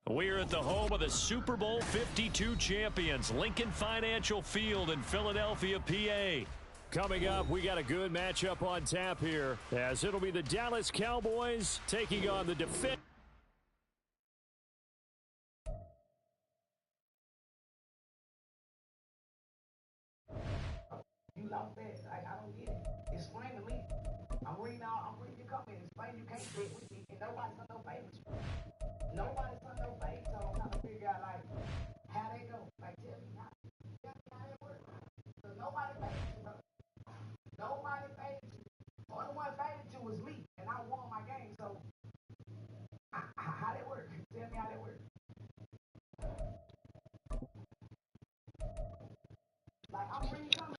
We're at the home of the Super Bowl 52 champions, Lincoln Financial Field in Philadelphia, PA. Coming up, we got a good matchup on tap here, as it'll be the Dallas Cowboys taking on the defense. You love that. I don't get it. Explain to me. I'm reading your comments. Explain you can't bet with me. And nobody's on no favors. Nobody's on no favors. So I'm trying to figure out, like, how they go. Like, tell me how they work. So nobody favors you, bro. Nobody favors you. The only one favored you was me. And I won my game. So, how they work? Tell me how they work. Like, I'm reading comments.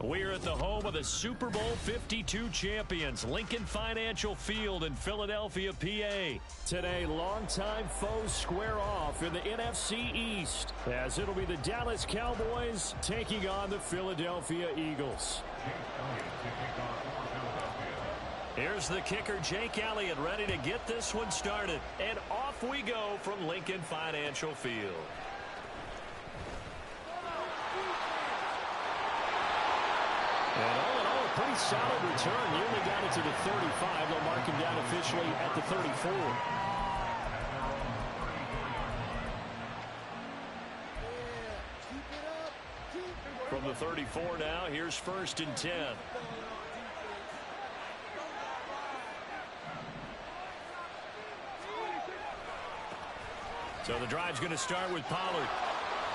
We're at the home of the Super Bowl 52 champions, Lincoln Financial Field in Philadelphia, PA. Today, longtime foes square off in the NFC East, as it'll be the Dallas Cowboys taking on the Philadelphia Eagles. Here's the kicker, Jake Elliott, ready to get this one started. And off we go from Lincoln Financial Field. And all in all, a pretty solid return. Nearly got it to the 35. They'll mark him down officially at the 34. From the 34 now, here's 1st and 10. So the drive's going to start with Pollard.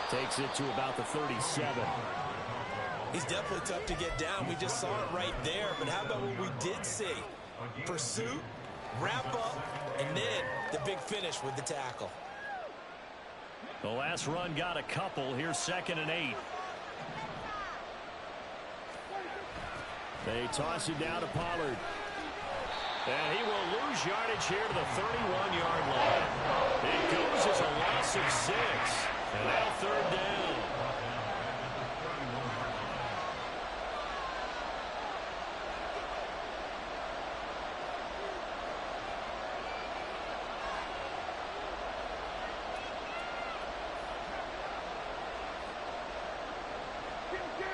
Takes it to about the 37. He's definitely tough to get down. We just saw it right there. But how about what we did see? Pursuit, wrap up, and then the big finish with the tackle. The last run got a couple. Here's 2nd and 8. They toss it down to Pollard. And he will lose yardage here to the 31-yard line. It goes as a loss of 6. And now 3rd down.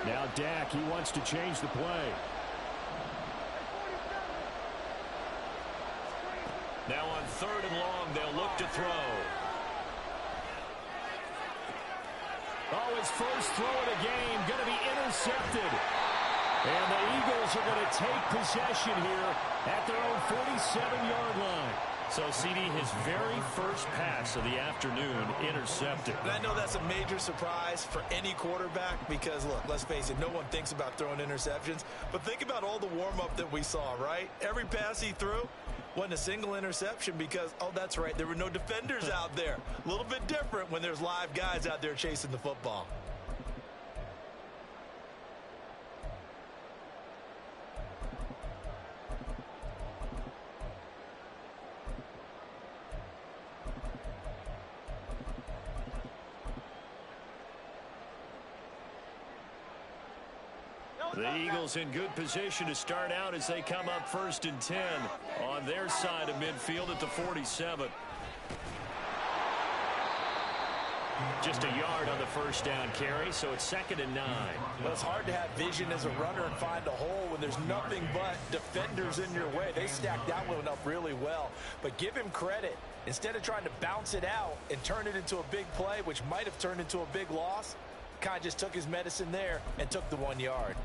Now Dak, he wants to change the play. Now on 3rd and long, they'll look to throw. Oh, his first throw of the game going to be intercepted. And the Eagles are going to take possession here at their own 47-yard line. So, CD, his very first pass of the afternoon intercepted. And I know that's a major surprise for any quarterback because, look, let's face it, no one thinks about throwing interceptions. But think about all the warm-up that we saw, right? Every pass he threw wasn't a single interception because, oh, that's right, there were no defenders out there. A little bit different when there's live guys out there chasing the football. The Eagles in good position to start out as they come up 1st and 10 on their side of midfield at the 47. Just a yard on the first down carry, so it's 2nd and 9. Well, it's hard to have vision as a runner and find a hole when there's nothing but defenders in your way. They stacked that one up really well. But give him credit. Instead of trying to bounce it out and turn it into a big play, which might have turned into a big loss, kind of just took his medicine there and took the 1 yard.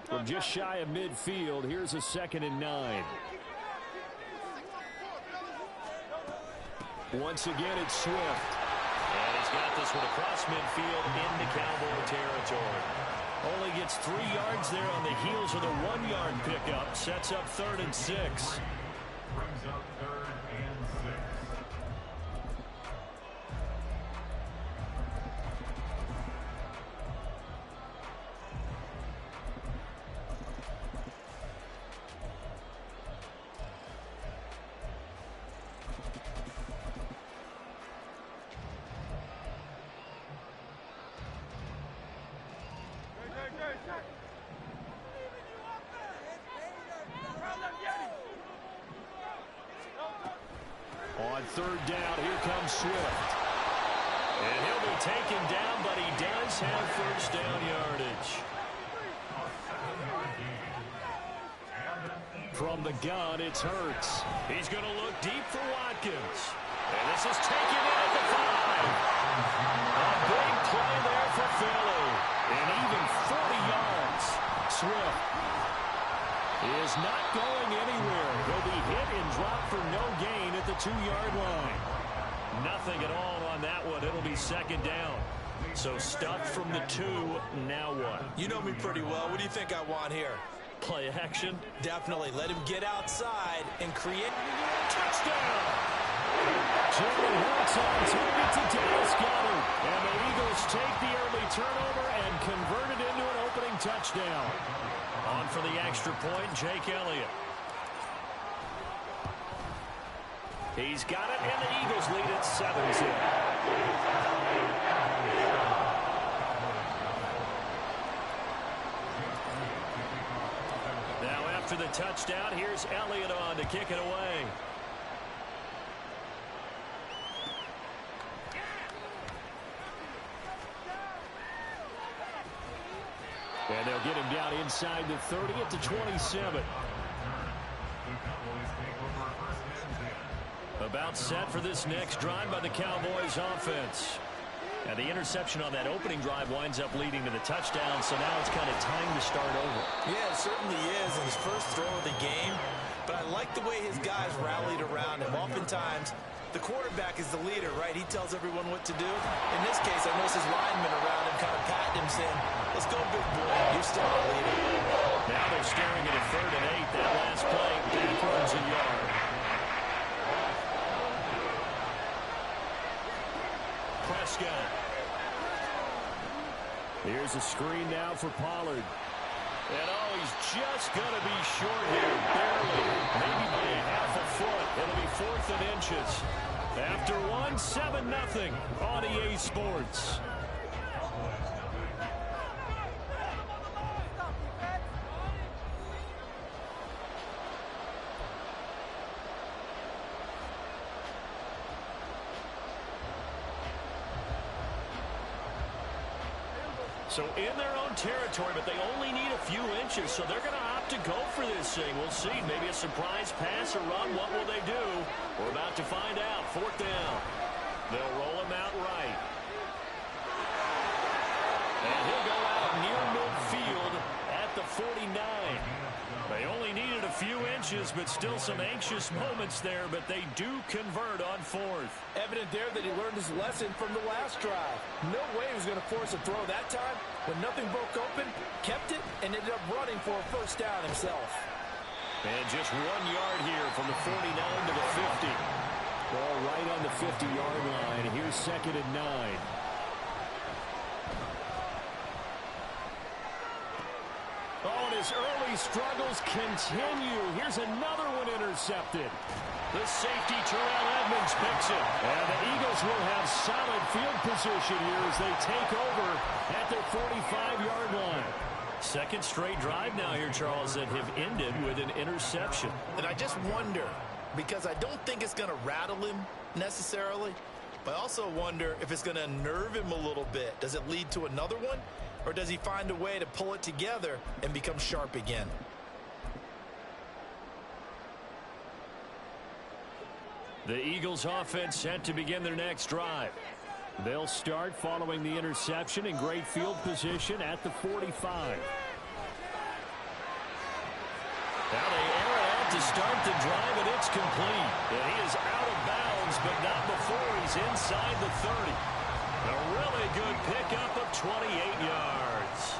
From just shy of midfield, here's a 2nd and 9. Once again, it's Swift. And he's got this one across midfield into Cowboy territory. Only gets 3 yards there on the heels of the 1-yard pickup. Sets up 3rd and 6. Brings up 3rd and 6. On third down, here comes Swift. And he'll be taken down, but he does have first down yardage. From the gun, it's Hurts. He's going to look deep for Watkins. And this is taken in at the 5. A big play there for Philly. And even 40 yards. Swift is not going anywhere. He'll be hit and dropped for no gain at the 2-yard line. Nothing at all on that one. It'll be second down. So stuffed from the 2. Now what? You know me pretty well. What do you think I want here? Play action. Definitely. Let him get outside and create. Touchdown! Jalen Hurts on target to Dallas Goedert. And the Eagles take the early turnover and convert it into an opening touchdown. On for the extra point, Jake Elliott. He's got it, and the Eagles lead at 7-0. Now after the touchdown, here's Elliott on to kick it away. And they'll get him down inside the 30 at the 27. About set for this next drive by the Cowboys offense. And the interception on that opening drive winds up leading to the touchdown, so now it's kind of time to start over. Yeah, it certainly is in his first throw of the game. But I like the way his guys rallied around him. Oftentimes, the quarterback is the leader, right? He tells everyone what to do. In this case, I noticed his linemen around him kind of patting him, saying, let's go, big boy. You're still our leader. Now they're staring at a 3rd and 8. That last play, backwards a yard. Prescott. Here's a screen now for Pollard. And he's just going to be short here, barely, maybe by a half a foot. It'll be 4th and inches. After 7-0 on EA Sports. So in their own territory, but they only need a few inches, so they're going to opt to go for this thing. We'll see. Maybe a surprise pass or run. What will they do? We're about to find out. 4th down. They'll roll him out right. And he'll go out near midfield at the 49. They only needed a few inches, but still some anxious moments there, but they do convert on 4th. Evident there that he learned his lesson from the last drive. No way he was going to force a throw that time. When nothing broke open, kept it, and ended up running for a first down himself. And just 1 yard here from the 49 to the 50. Ball right on the 50-yard line. Here's 2nd and 9. Oh, and his early struggles continue. Here's another one intercepted. The safety, Terrell Edmonds, picks it. And the Eagles will have solid field position here as they take over at their 45-yard line. 2nd straight drive now here, Charles, that have ended with an interception. And I just wonder, because I don't think it's going to rattle him necessarily, but I also wonder if it's going to unnerve him a little bit. Does it lead to another one? Or does he find a way to pull it together and become sharp again? The Eagles offense set to begin their next drive. They'll start following the interception in great field position at the 45. Now they air it out to start the drive, and it's complete. And he is out of bounds, but not before he's inside the 30. A really good pickup of 28 yards.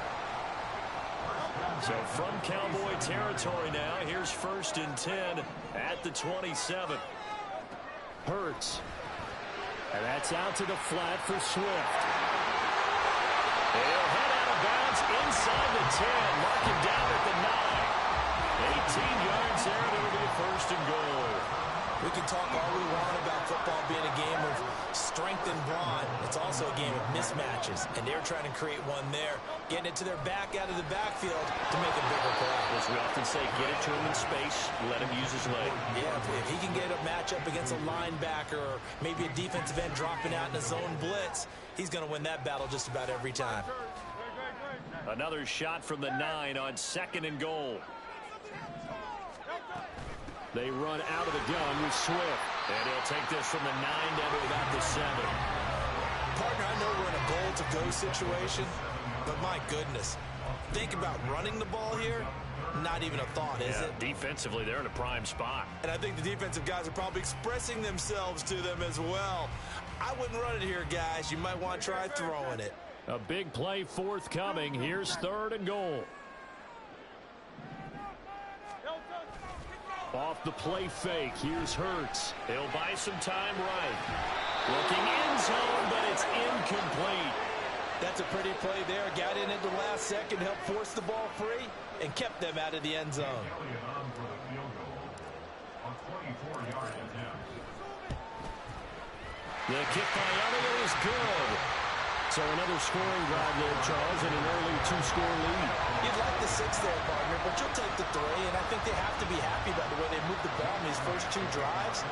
So from Cowboy territory now, here's 1st and 10 at the 27. Hurts. And that's out to the flat for Swift. He'll head out of bounds inside the 10. Mark him down at the 9. 18 yards there, and it'll be a 1st and goal. We can talk all we want about football being a game of strength and brawn. It's also a game of mismatches, and they're trying to create one there, getting it to their back out of the backfield to make a bigger play. As we often say, get it to him in space, let him use his leg. Yeah, if he can get a matchup against a linebacker or maybe a defensive end dropping out in a zone blitz, he's going to win that battle just about every time. Another shot from the 9 on 2nd and goal. They run out of the gun with Swift. And he'll take this from the 9 down to about the 7. Partner, I know we're in a goal-to-go situation, but my goodness. Think about running the ball here. Not even a thought, is it? Defensively, they're in a prime spot. And I think the defensive guys are probably expressing themselves to them as well. I wouldn't run it here, guys. You might want to try throwing it. A big play forthcoming. Here's 3rd and goal. Off the play fake. Here's Hurts. He'll buy some time right. Looking end zone, but it's incomplete. That's a pretty play there. Got in at the last second, helped force the ball free, and kept them out of the end zone. The kick by Elliott is good. So another scoring drive there, Charles, and an early 2-score lead. You'd like the 6 there, partner, but you'll take the 3, and I think they have to be happy about the way they moved the ball in these first 2 drives.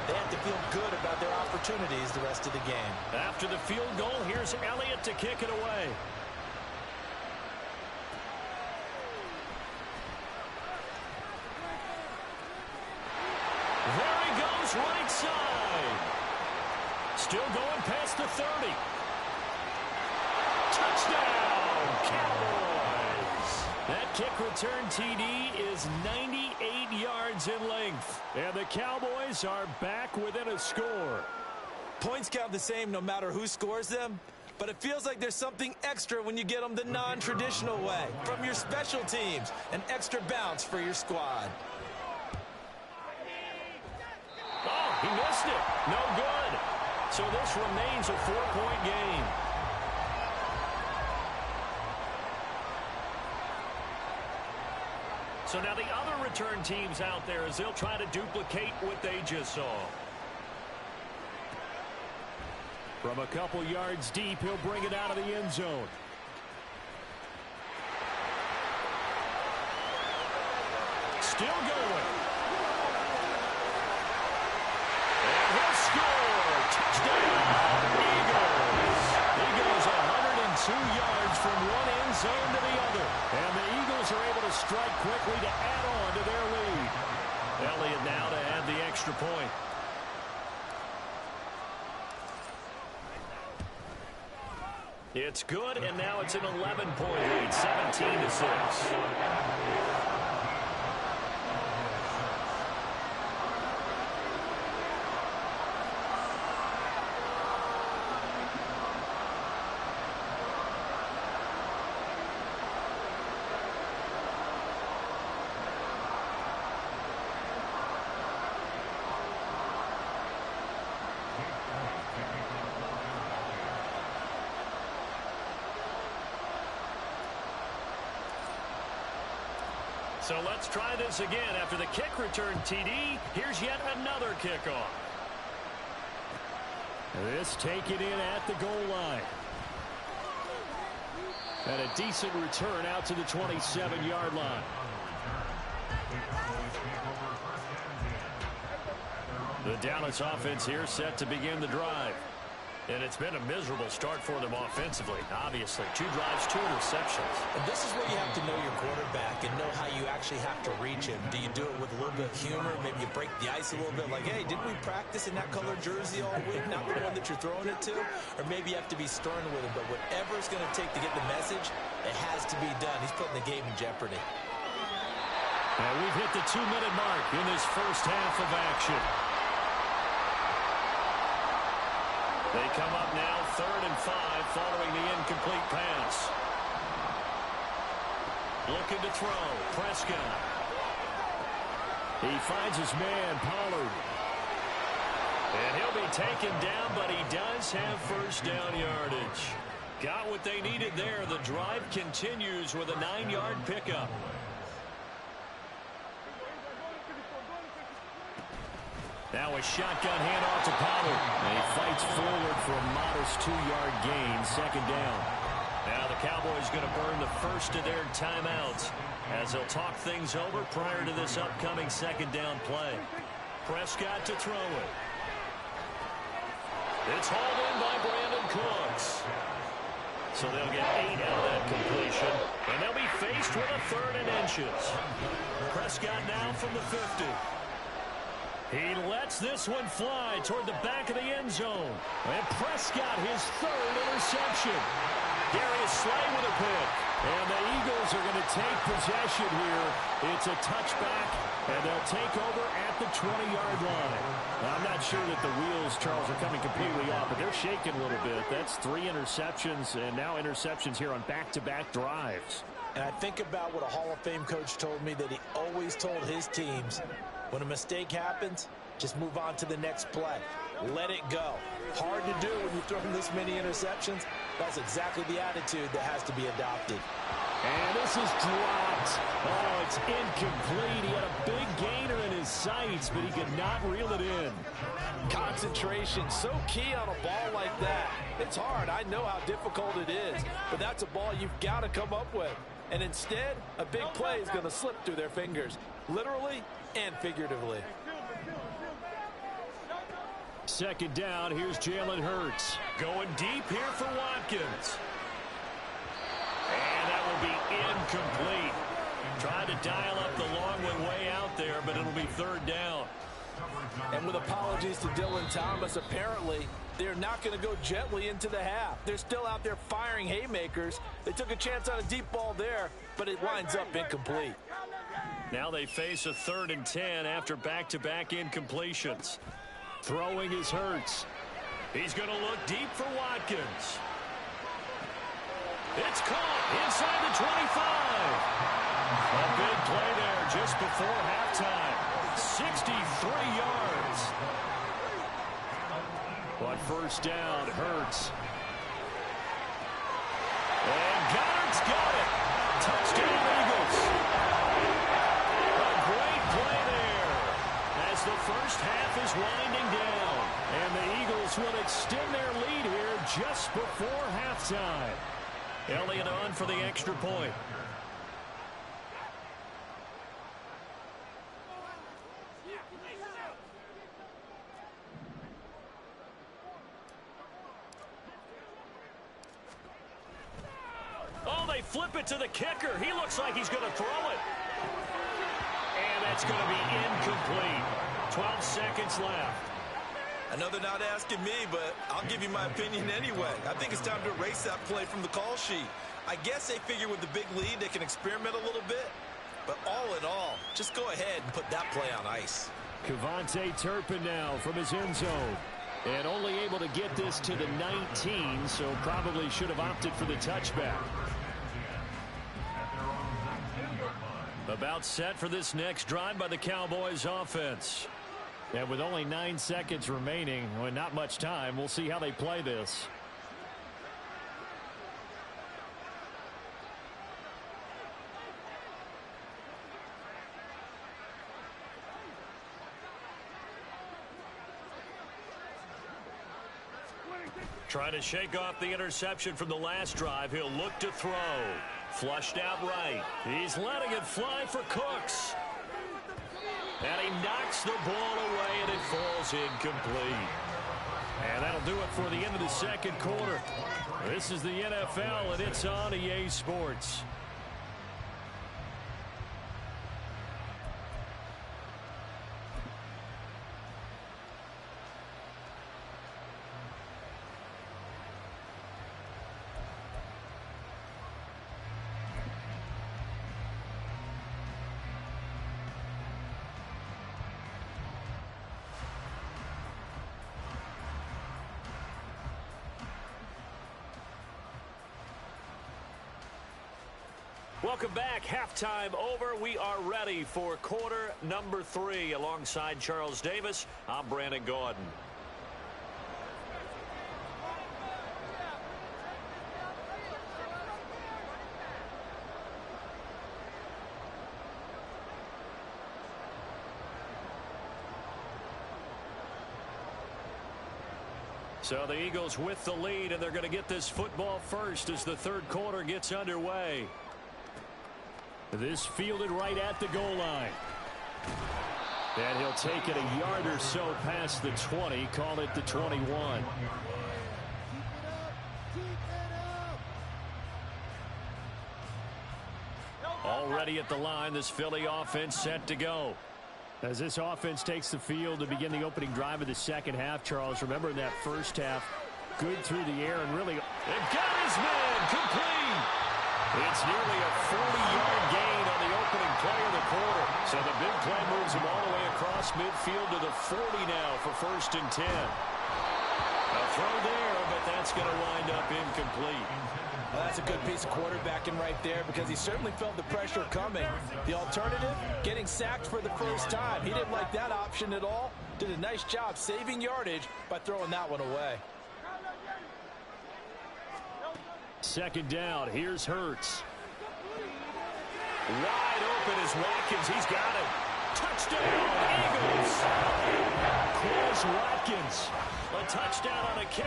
They have to feel good about their opportunities the rest of the game. After the field goal, here's Elliott to kick it away. There he goes, right side. Still going past the 30. Touchdown, Cowboys! That kick return TD is 98 yards in length. And the Cowboys are back within a score. Points count the same no matter who scores them, but it feels like there's something extra when you get them the non-traditional way. From your special teams, an extra bounce for your squad. Oh, he missed it. No good. So this remains a 4-point game. So now the other return teams out there as they'll try to duplicate what they just saw. From a couple yards deep, he'll bring it out of the end zone. Still going. And he'll score. Touchdown, Eagles. He goes 102 yards from one end zone to the other. And the Eagles are able to strike quickly to add on to their lead. Elliott now to add the extra point. It's good, and now it's an 11-point lead, 17-6. So let's try this again. After the kick return TD, here's yet another kickoff. This taken in at the goal line. And a decent return out to the 27-yard line. The Dallas offense here set to begin the drive. And it's been a miserable start for them offensively, obviously. 2 drives, 2 interceptions. And this is where you have to know your quarterback and know how you actually have to reach him. Do you do it with a little bit of humor? Maybe you break the ice a little bit, like, hey, didn't we practice in that colored jersey all week, not the one that you're throwing it to? Or maybe you have to be stern with him. But whatever it's going to take to get the message, it has to be done. He's putting the game in jeopardy. And we've hit the 2-minute mark in this first half of action. They come up now 3rd and 5 following the incomplete pass. Looking to throw. Prescott. He finds his man, Pollard. And he'll be taken down, but he does have first down yardage. Got what they needed there. The drive continues with a 9-yard pickup. Now a shotgun handoff to Pollard. And he fights forward for a modest 2-yard gain, second down. Now the Cowboys going to burn the first of their timeouts as they'll talk things over prior to this upcoming second down play. Prescott to throw it. It's hauled in by Brandon Cooks. So they'll get 8 out of that completion. And they'll be faced with a 3rd and inches. Prescott now from the 50. He lets this one fly toward the back of the end zone. And Prescott, his 3rd interception. Darius Slay with a pick. And the Eagles are going to take possession here. It's a touchback, and they'll take over at the 20-yard line. Now, I'm not sure that the wheels, Charles, are coming completely off, but they're shaking a little bit. That's 3 interceptions, and now interceptions here on back-to-back drives. And I think about what a Hall of Fame coach told me, that he always told his teams, when a mistake happens, just move on to the next play. Let it go. Hard to do when you're throwing this many interceptions. That's exactly the attitude that has to be adopted. And this is dropped. Oh, it's incomplete. He had a big gainer in his sights, but he could not reel it in. Concentration, so key on a ball like that. It's hard. I know how difficult it is, but that's a ball you've got to come up with. And instead, a big play is going to slip through their fingers, literally and figuratively. Second down, here's Jalen Hurts. Going deep here for Watkins. And that will be incomplete. Trying to dial up the long one way out there, but it'll be 3rd down. And with apologies to Dylan Thomas, apparently they're not going to go gently into the half. They're still out there firing haymakers. They took a chance on a deep ball there, but it winds up incomplete. Now they face a 3rd and 10 after back-to-back incompletions. Throwing is Hurts. He's going to look deep for Watkins. It's caught inside the 25. A big play there just before halftime. 63 yards. On first down, Hurts. And Goddard's got it. Touchdown, Eagles. A great play there as the first half is winding down. And the Eagles will extend their lead here just before halftime. Elliott on for the extra point. Oh, they flip it to the kicker. He looks like he's going to throw it. And that's going to be incomplete. 12 seconds left. I know they're not asking me, but I'll give you my opinion anyway. I think it's time to erase that play from the call sheet. I guess they figure with the big lead they can experiment a little bit. But all in all, just go ahead and put that play on ice. Kevontae Turpin now from his end zone. And only able to get this to the 19, so probably should have opted for the touchback. About set for this next drive by the Cowboys offense. And with only 9 seconds remaining, well, not much time, we'll see how they play this. Trying to shake off the interception from the last drive. He'll look to throw. Flushed out right. He's letting it fly for Cooks. And he knocks the ball away, and it falls incomplete. And that'll do it for the end of the second quarter. This is the NFL, and it's on EA Sports. Welcome back. Halftime over. We are ready for quarter number 3. Alongside Charles Davis, I'm Brandon Gordon. So the Eagles with the lead, and they're going to get this football first as the third quarter gets underway. This fielded right at the goal line. And he'll take it a yard or so past the 20, call it the 21. Already at the line, this Philly offense set to go. As this offense takes the field to begin the opening drive of the second half, Charles, remember in that first half, good through the air and really they've got his man complete. It's nearly a 40-yard gain on the opening play of the quarter. So the big play moves him all the way across midfield to the 40 now for 1st and 10. A throw there, but that's going to wind up incomplete. Well, that's a good piece of quarterbacking right there because he certainly felt the pressure coming. The alternative, getting sacked for the first time. He didn't like that option at all. Did a nice job saving yardage by throwing that one away. Second down. Here's Hurts. Wide open is Watkins. He's got it. Touchdown, Eagles. Chris Watkins. A touchdown on a kick.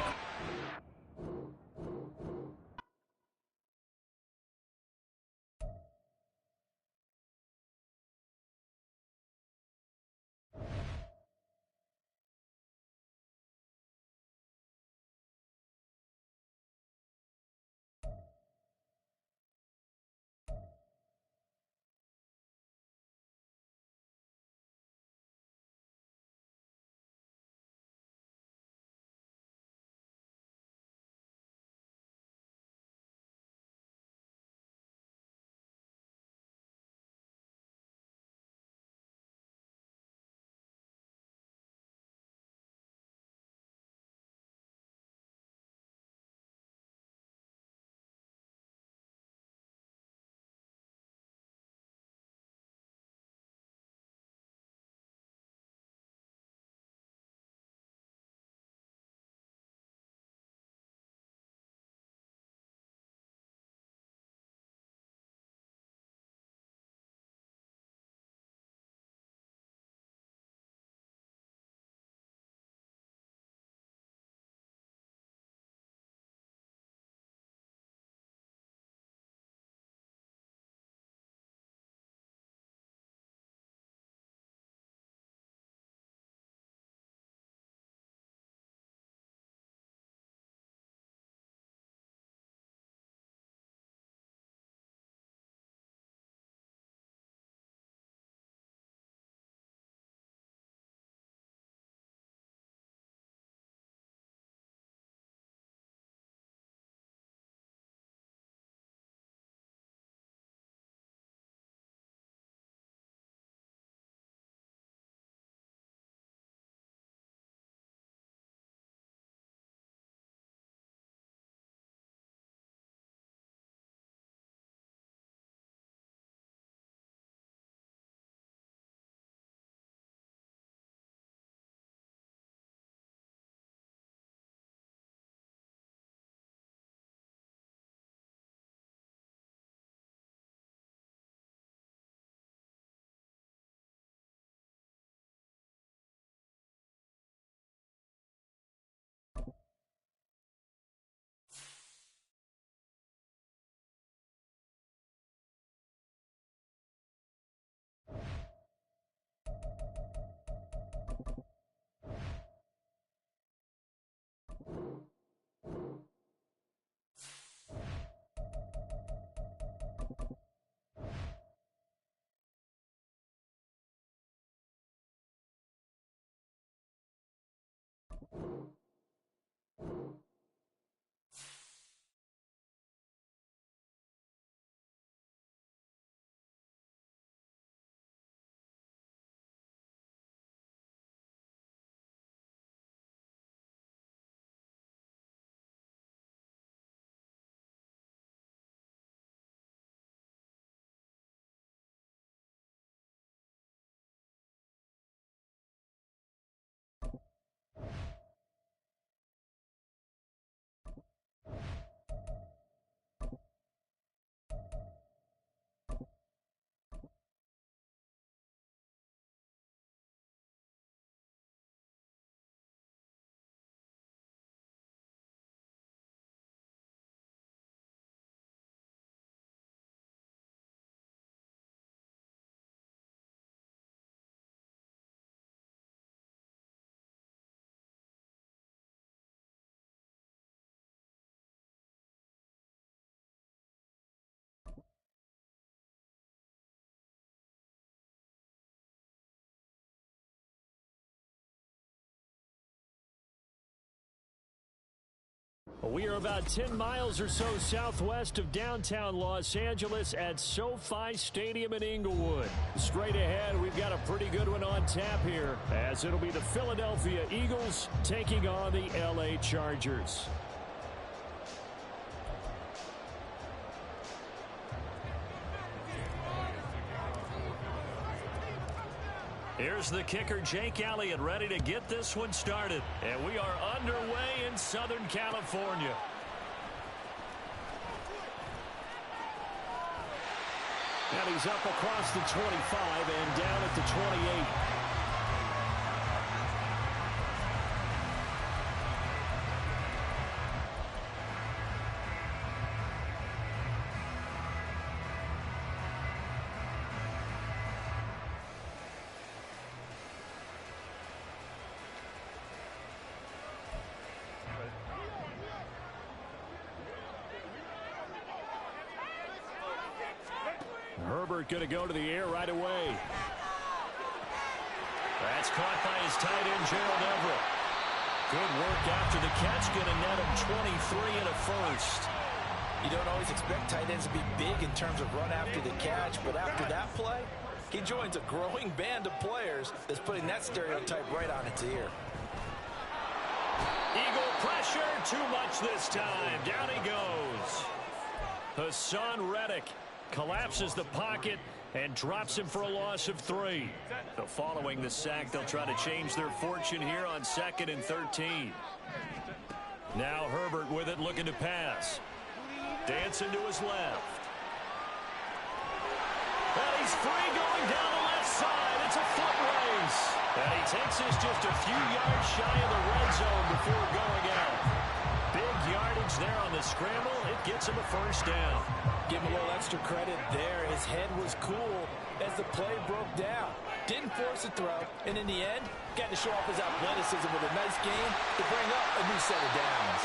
We are about 10 miles or so southwest of downtown Los Angeles at SoFi Stadium in Inglewood. Straight ahead, we've got a pretty good one on tap here, as it'll be the Philadelphia Eagles taking on the LA Chargers. Here's the kicker, Jake Elliott, ready to get this one started. And we are underway in Southern California. And he's up across the 25 and down at the 28. Herbert going to go to the air right away. That's caught by his tight end, Gerald Everett. Good work after the catch. Going to net him 23 and a first. You don't always expect tight ends to be big in terms of run after the catch, but after that play, he joins a growing band of players that's putting that stereotype right on its ear. Eagle pressure, too much this time. Down he goes. Hassan Reddick collapses the pocket and drops him for a loss of 3. So following the sack, they'll try to change their fortune here on 2nd and 13. Now Herbert with it, looking to pass. Dancing to his left. And he's free going down the left side. It's a foot race. And he takes this just a few yards shy of the red zone before going out. Big yardage there on the scramble. It gets him a first down. Give him a little extra credit there. His head was cool as the play broke down. Didn't force a throw, and in the end, got to show off his athleticism with a nice game to bring up a new set of downs.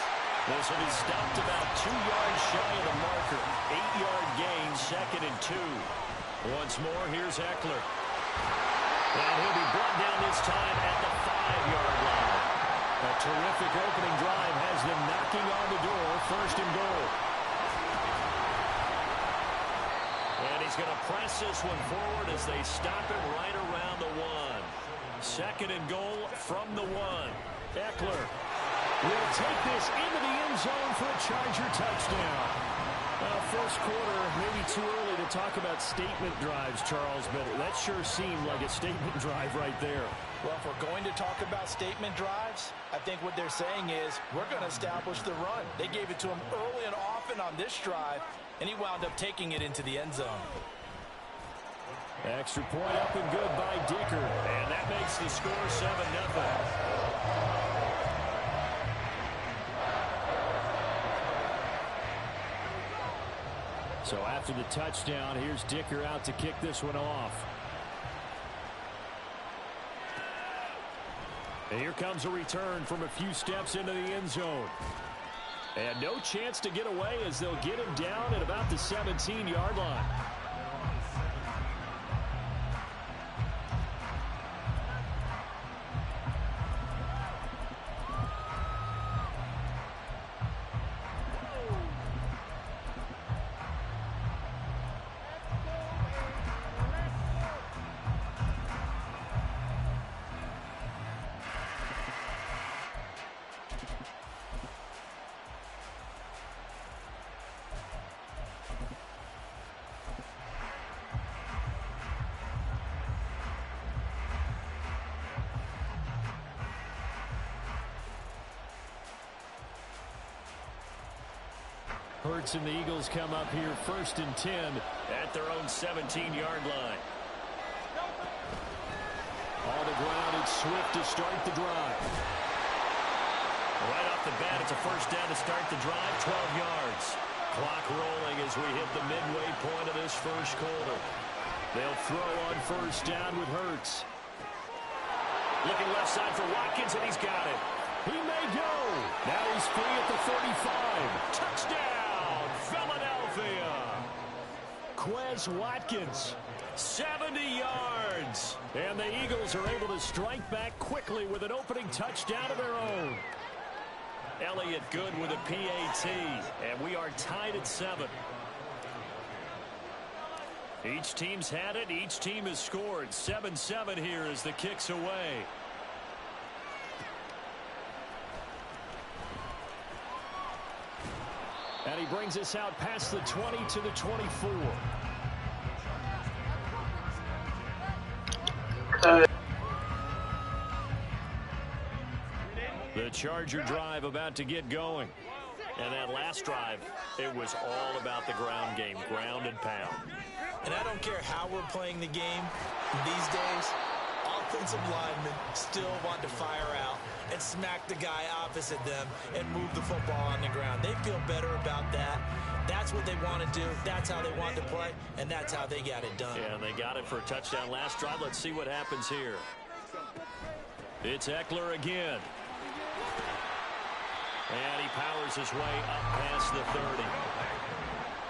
This one is stopped about 2 yards shy of the marker. 8-yard gain, 2nd and 2. Once more, here's Eckler. And he'll be brought down this time at the 5-yard line. A terrific opening drive has them knocking on the door, 1st and goal. And he's going to press this one forward as they stop him right around the 1. 2nd and goal from the 1. Eckler will take this into the end zone for a Charger touchdown. First quarter, maybe too early to talk about statement drives, Charles, but that sure seemed like a statement drive right there. Well, if we're going to talk about statement drives, I think what they're saying is we're going to establish the run. They gave it to him early and often on this drive, and he wound up taking it into the end zone. Extra point up and good by Dicker, and that makes the score 7-0. So after the touchdown, here's Dicker out to kick this one off. And here comes a return from a few steps into the end zone. And no chance to get away as they'll get him down at about the 17-yard line. Hurts and the Eagles come up here 1st and 10 at their own 17-yard line. On the ground, it's Swift to start the drive. Right off the bat, it's a first down to start the drive, 12 yards. Clock rolling as we hit the midway point of this first quarter. They'll throw on first down with Hurts. Looking left side for Watkins, and he's got it. He may go. Now he's free at the 35. Touchdown, Philadelphia. Quez Watkins, 70 yards. And the Eagles are able to strike back quickly with an opening touchdown of their own. Elliott good with a PAT. And we are tied at 7. Each team's had it. Each team has scored. 7-7 here as the kick's away. And he brings us out past the 20 to the 24. The Charger drive about to get going. And that last drive, it was all about the ground game, ground and pound. And I don't care how we're playing the game these days, offensive linemen still want to fire out and smack the guy opposite them and move the football on the ground. They feel better about that. That's what they want to do. That's how they want to play, and that's how they got it done. Yeah, and they got it for a touchdown last drive. Let's see what happens here. It's Eckler again. And he powers his way up past the 30.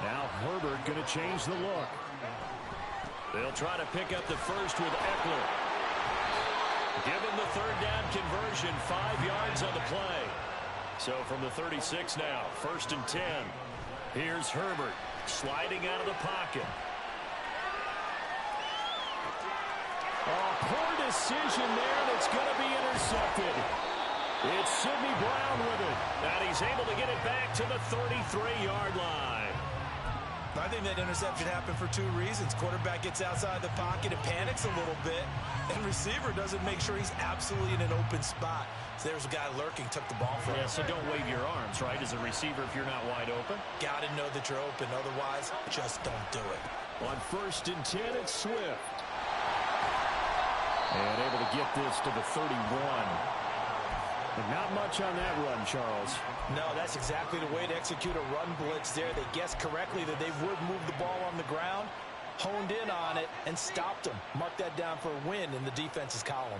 Now Herbert going to change the look. They'll try to pick up the first with Eckler. Given the third down conversion, 5 yards on the play. So from the 36 now, 1st and 10. Here's Herbert sliding out of the pocket. Oh, poor decision there, and it's going to be intercepted. It's Sidney Brown with it, and he's able to get it back to the 33-yard line. I think that interception happened for 2 reasons. Quarterback gets outside the pocket and panics a little bit, and receiver doesn't make sure he's absolutely in an open spot. So there's a guy lurking, took the ball from him. Yeah, so don't wave your arms, right, as a receiver if you're not wide open. Got to know that you're open. Otherwise, just don't do it. On 1st and 10, it's Swift. And able to get this to the 31. But not much on that run, Charles. No, that's exactly the way to execute a run blitz there. They guessed correctly that they would move the ball on the ground, honed in on it, and stopped them. Mark that down for a win in the defense's column.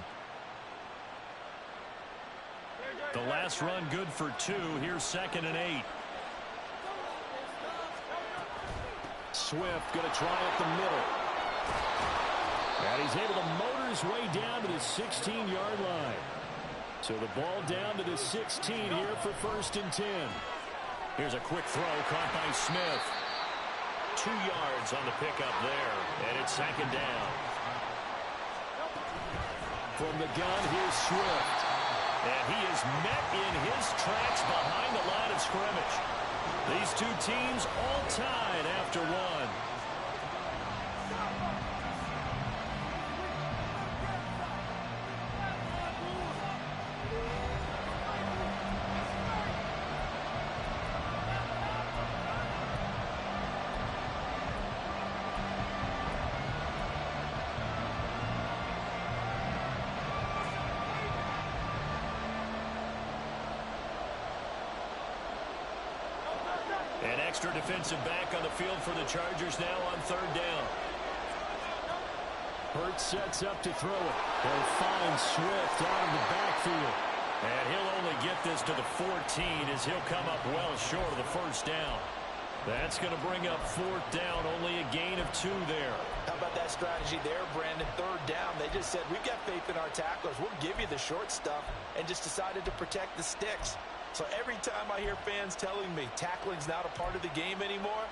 The last run good for 2. Here's 2nd and 8. Swift going to try up the middle. And he's able to motor his way down to the 16-yard line. So the ball down to the 16 here for 1st and 10. Here's a quick throw caught by Smith. 2 yards on the pickup there, and it's 2nd down. From the gun, here's Swift. And he is met in his tracks behind the line of scrimmage. These 2 teams all tied after 1. An extra defensive back on the field for the Chargers now on 3rd down. Hurts sets up to throw it. They'll find Swift out of the backfield. And he'll only get this to the 14 as he'll come up well short of the 1st down. That's going to bring up 4th down, only a gain of 2 there. How about that strategy there, Brandon? 3rd down, they just said, we've got faith in our tacklers. We'll give you the short stuff, and just decided to protect the sticks. So every time I hear fans telling me tackling's not a part of the game anymore,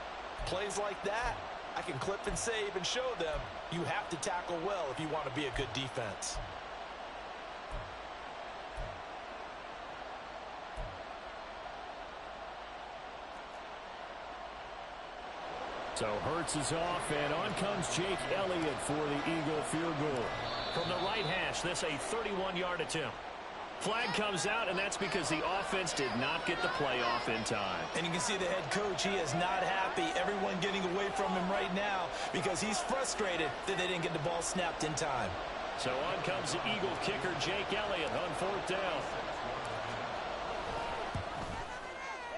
plays like that, I can clip and save and show them you have to tackle well if you want to be a good defense. So Hurts is off, and on comes Jake Elliott for the Eagle field goal. From the right hash, this a 31-yard attempt. Flag comes out, and that's because the offense did not get the play off in time. And you can see the head coach, he is not happy. Everyone getting away from him right now because he's frustrated that they didn't get the ball snapped in time. So on comes the Eagle kicker, Jake Elliott, on 4th down.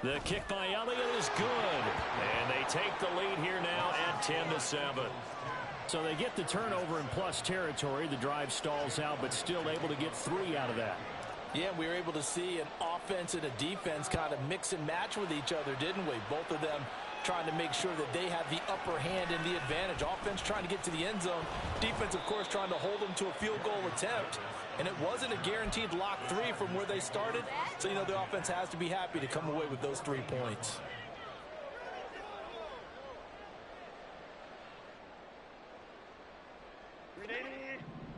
The kick by Elliott is good. And they take the lead here now at 10-7. So they get the turnover in plus territory. The drive stalls out, but still able to get 3 out of that. Yeah, we were able to see an offense and a defense kind of mix and match with each other, didn't we? Both of them trying to make sure that they have the upper hand and the advantage. Offense trying to get to the end zone. Defense, of course, trying to hold them to a field goal attempt. And it wasn't a guaranteed lock 3 from where they started. So, you know, the offense has to be happy to come away with those 3 points.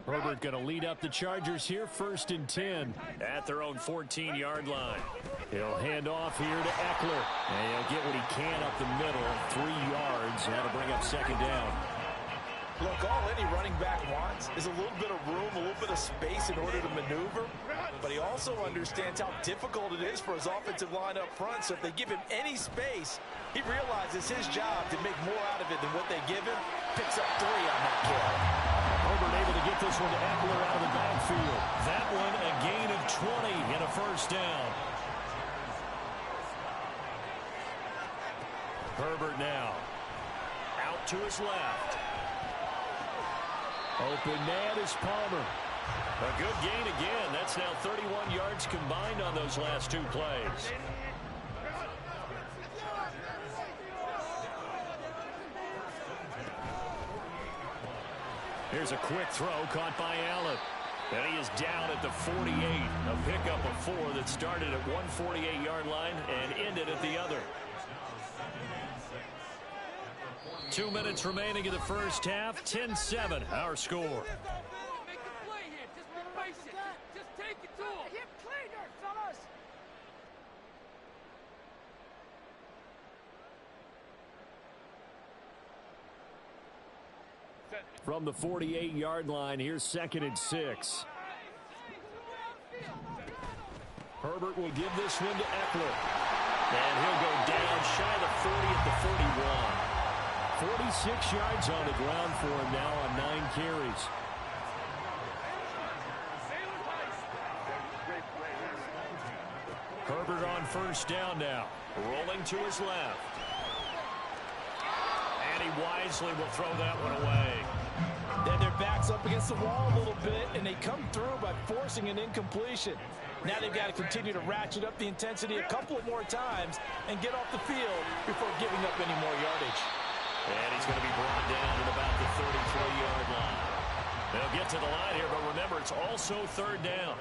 Herbert going to lead up the Chargers here, 1st and 10 at their own 14-yard line. He'll hand off here to Eckler. And he'll get what he can up the middle, 3 yards. That'll bring up 2nd down. Look, all any running back wants is a little bit of room, a little bit of space in order to maneuver. But he also understands how difficult it is for his offensive line up front. So if they give him any space, he realizes his job to make more out of it than what they give him. Picks up 3 on that carry. Herbert able to get this one to Eckler out of the backfield. That one a gain of 20 and a 1st down. Herbert now out to his left. Open man is Palmer. A good gain again. That's now 31 yards combined on those last 2 plays. Here's a quick throw caught by Allen. And he is down at the 48. A pickup of 4 that started at one 48-yard line and ended at the other. 2 minutes remaining in the first half. 10-7 our score. Make a play here. Just be patient. Just take it to him. Get cleaner, fellas. From the 48-yard line, here's 2nd and 6. Herbert will give this one to Eckler. And he'll go down shy of the 40 at the 41. 46 yards on the ground for him now on 9 carries. Herbert on 1st down now. Rolling to his left. And he wisely will throw that one away. Then their backs up against the wall a little bit, and they come through by forcing an incompletion. Now they've got to continue to ratchet up the intensity a couple of more times and get off the field before giving up any more yardage. And he's going to be brought down at about the 33-yard line. They'll get to the line here, but remember, it's also 3rd down.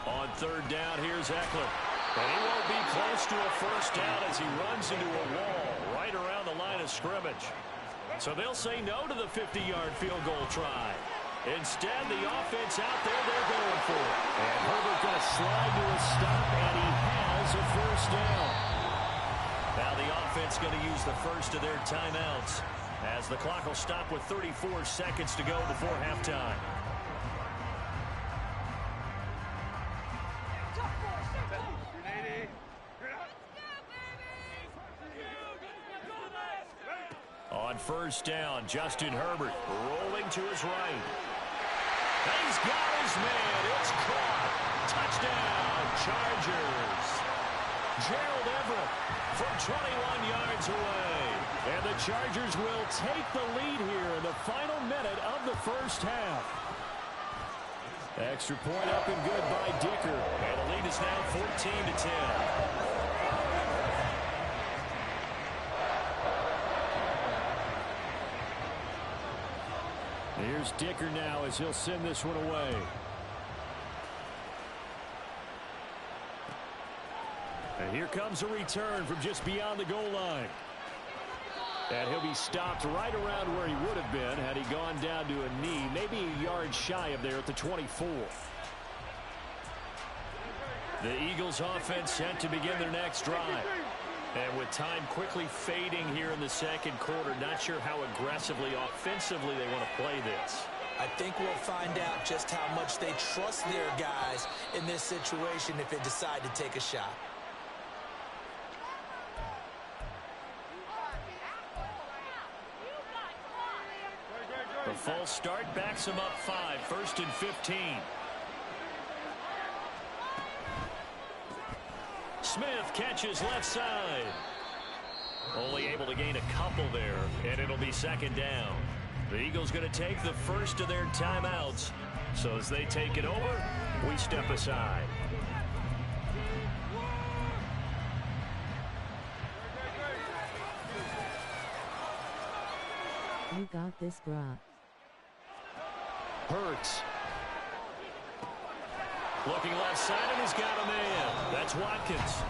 On 3rd down, here's Eckler. And he won't be close to a 1st down as he runs into a wall right around the line of scrimmage. So they'll say no to the 50-yard field goal try. Instead, the offense out there, they're going for it. And Herbert going to slide to a stop, and he has a 1st down. Now the offense going to use the first of their timeouts as the clock will stop with 34 seconds to go before halftime. On 1st down, Justin Herbert rolling to his right. He's got his man. It's caught. Touchdown, Chargers. Gerald Everett from 21 yards away. And the Chargers will take the lead here in the final minute of the first half. Extra point up and good by Dicker. And the lead is now 14-10. Here's Dicker now as he'll send this one away. And here comes a return from just beyond the goal line. And he'll be stopped right around where he would have been had he gone down to a knee, maybe a yard shy of there at the 24. The Eagles offense set to begin their next drive. And with time quickly fading here in the second quarter, not sure how aggressively, offensively they want to play this. I think we'll find out just how much they trust their guys in this situation if they decide to take a shot. The false start backs them up 5, 1st and 15. Smith catches left side. Only able to gain a couple there, and it'll be 2nd down. The Eagles going to take the first of their timeouts. So as they take it over, we step aside. You got this, bruh. Hurts. Looking left side, and he's got a man. That's Watkins.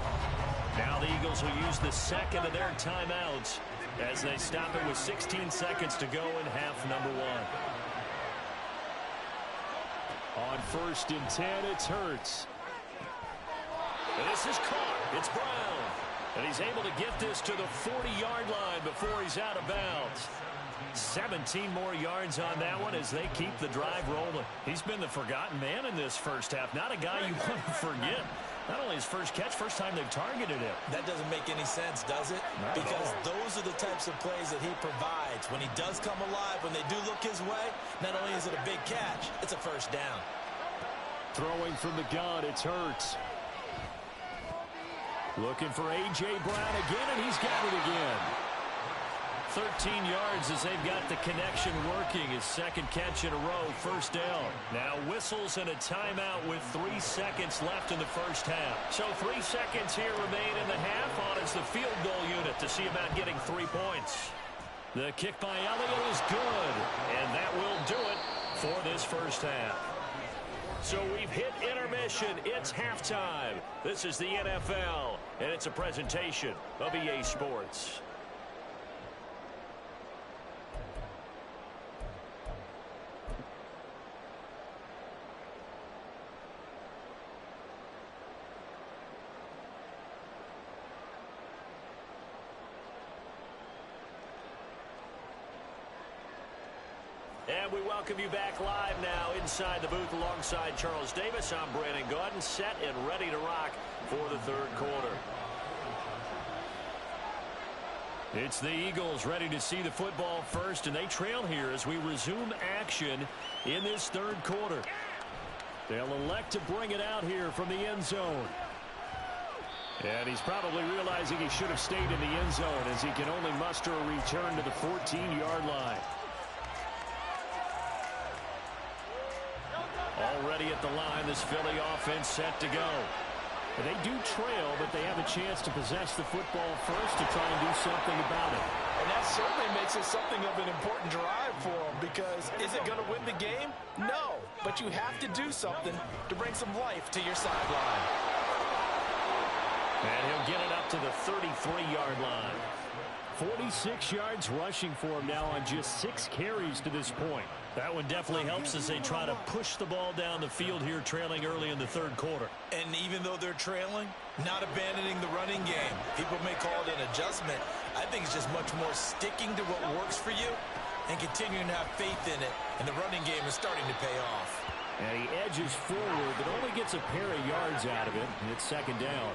Now the Eagles will use the second of their timeouts as they stop it with 16 seconds to go in half number one. On 1st and 10, it's Hurts. And this is caught. It's Brown. And he's able to get this to the 40-yard line before he's out of bounds. 17 more yards on that one as they keep the drive rolling. He's been the forgotten man in this first half. Not a guy you want to forget. Not only his first catch, first time they've targeted him. That doesn't make any sense, does it? Because those are the types of plays that he provides. When he does come alive, when they do look his way, not only is it a big catch, it's a first down. Throwing from the gun, it's Hurts. Looking for A.J. Brown again, and he's got it again. 13 yards as they've got the connection working. His second catch in a row, first down. Now whistles and a timeout with 3 seconds left in the first half. So 3 seconds here remain in the half on as the field goal unit to see about getting 3 points. The kick by Elliott is good, and that will do it for this first half. So we've hit intermission. It's halftime. This is the NFL, and it's a presentation of EA Sports. And we welcome you back live now inside the booth alongside Charles Davis. I'm Brandon Gaudin, set and ready to rock for the third quarter. It's the Eagles ready to see the football first, and they trail here as we resume action in this third quarter. They'll elect to bring it out here from the end zone. And he's probably realizing he should have stayed in the end zone as he can only muster a return to the 14-yard line. Already at the line, this Philly offense set to go. And they do trail, but they have a chance to possess the football first to try and do something about it. And that certainly makes it something of an important drive for them, because is it going to win the game? No, but you have to do something to bring some life to your sideline. And he'll get it up to the 33-yard line. 46 yards rushing for him now on just 6 carries to this point. That one definitely helps as they try to push the ball down the field here, trailing early in the third quarter. And even though they're trailing, not abandoning the running game. People may call it an adjustment. I think it's just much more sticking to what works for you and continuing to have faith in it. And the running game is starting to pay off. And he edges forward, but only gets a pair of yards out of it. And it's second down.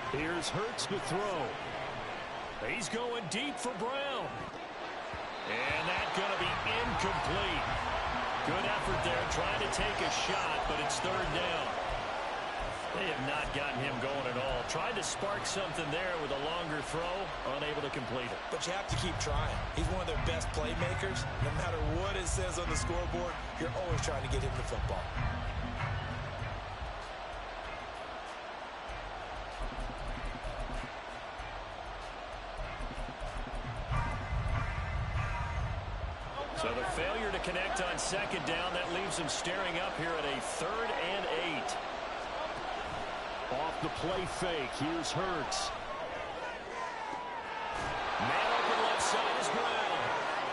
Here's Hurts to throw. He's going deep for Brown. And that's going to be incomplete. Good effort there, trying to take a shot, but it's third down. They have not gotten him going at all. Tried to spark something there with a longer throw, unable to complete it. But you have to keep trying. He's one of their best playmakers. No matter what it says on the scoreboard, you're always trying to get him the football. So the failure to connect on second down, that leaves him staring up here at a 3rd and 8. Off the play fake, here's Hurts. Man open left side is Brown.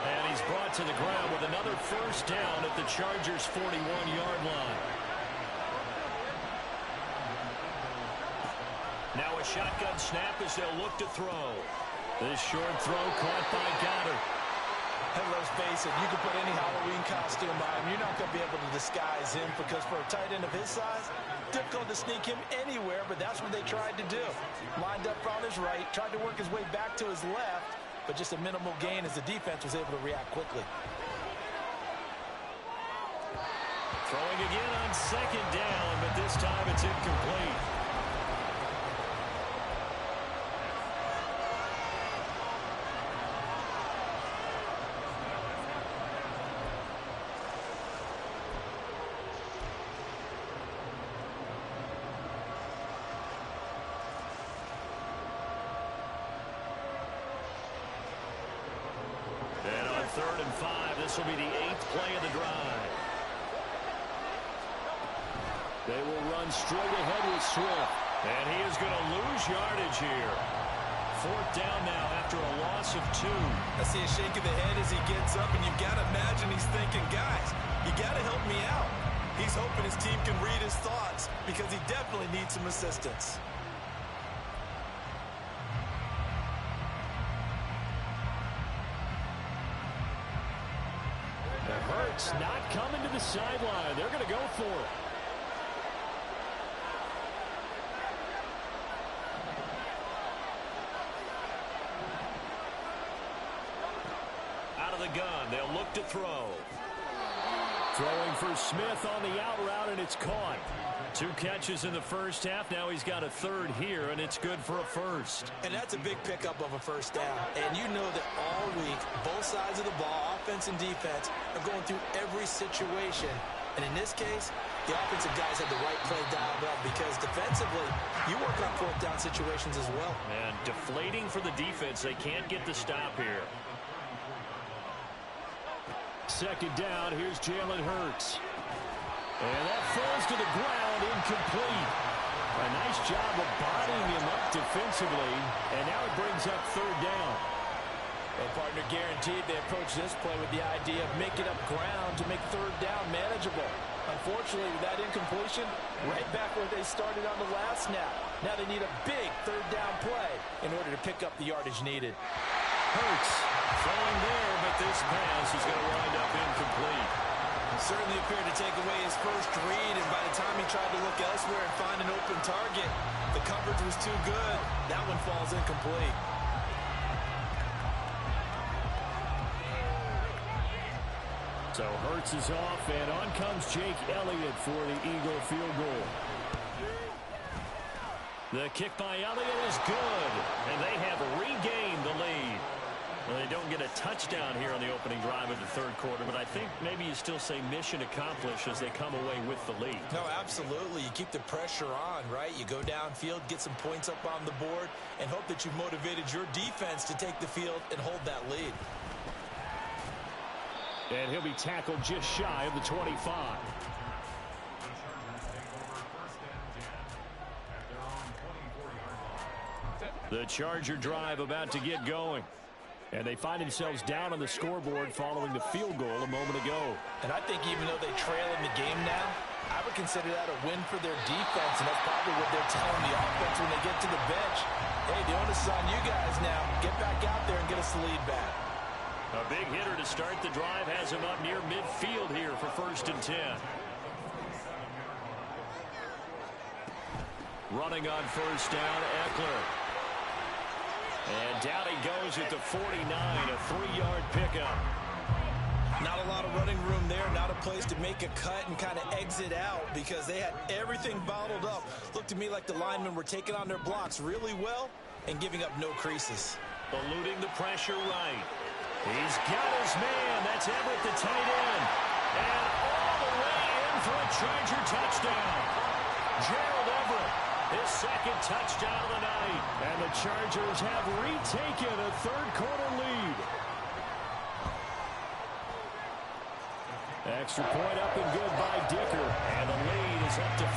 And he's brought to the ground with another first down at the Chargers' 41-yard line. Now a shotgun snap as they'll look to throw. This short throw caught by Goddard. And let's face it, you can put any Halloween costume on him. You're not going to be able to disguise him, because for a tight end of his size, difficult to sneak him anywhere, but that's what they tried to do. Lined up on his right, tried to work his way back to his left, but just a minimal gain as the defense was able to react quickly. Throwing again on second down, but this time it's incomplete. this will be the 8th play of the drive. They will run straight ahead with Swift. And he is going to lose yardage here. 4th down now after a loss of 2. I see a shake of the head as he gets up, and you've got to imagine he's thinking, guys, you got to help me out. He's hoping his team can read his thoughts because he definitely needs some assistance. Hurts not coming to the sideline. They're going to go for it. Out of the gun, they'll look to throw. Throwing for Smith on the out route, and it's caught. 2 catches in the first half. Now he's got a 3rd here, and it's good for a 1st. And that's a big pickup of a 1st down. And you know that all week, both sides of the ball, offense and defense, are going through every situation. And in this case, the offensive guys had the right play dialed up because defensively, you work on 4th down situations as well. And deflating for the defense. They can't get the stop here. 2nd down, here's Jalen Hurts. And that falls to the ground, incomplete. A nice job of bodying him up defensively, and now it brings up 3rd down. Well, partner, guaranteed they approach this play with the idea of making up ground to make 3rd down manageable. Unfortunately, with that incompletion, right back where they started on the last snap. Now they need a big 3rd down play in order to pick up the yardage needed. Hurts throwing there, but this pass is going to wind up incomplete. Certainly appeared to take away his first read, and by the time he tried to look elsewhere and find an open target, the coverage was too good. That one falls incomplete. So Hurts is off, and on comes Jake Elliott for the Eagle field goal. The kick by Elliott is good, and they have regained the lead. Well, they don't get a touchdown here on the opening drive of the 3rd quarter, but I think maybe you still say mission accomplished as they come away with the lead. No, absolutely. You keep the pressure on, right? You go downfield, get some points up on the board, and hope that you've motivated your defense to take the field and hold that lead. And he'll be tackled just shy of the 25. The Charger drive about to get going. And they find themselves down on the scoreboard following the field goal a moment ago. And I think even though they trail in the game now, I would consider that a win for their defense, and that's probably what they're telling the offense when they get to the bench. Hey, the onus is on you guys now. Get back out there and get us the lead back. A big hitter to start the drive has him up near midfield here for 1st and 10. Running on 1st down, Eckler. And down he goes at the 49, a 3-yard pickup. Not a lot of running room there, not a place to make a cut and kind of exit out because they had everything bottled up. Looked to me like the linemen were taking on their blocks really well and giving up no creases. Eluding the pressure right. He's got his man. That's Everett, the tight end. And all the way in for a Charger touchdown. Gerald Everett, his 2nd touchdown of the night. And the Chargers have retaken a 3rd quarter lead. Extra point up and good by Dicker. And the lead is up to 5.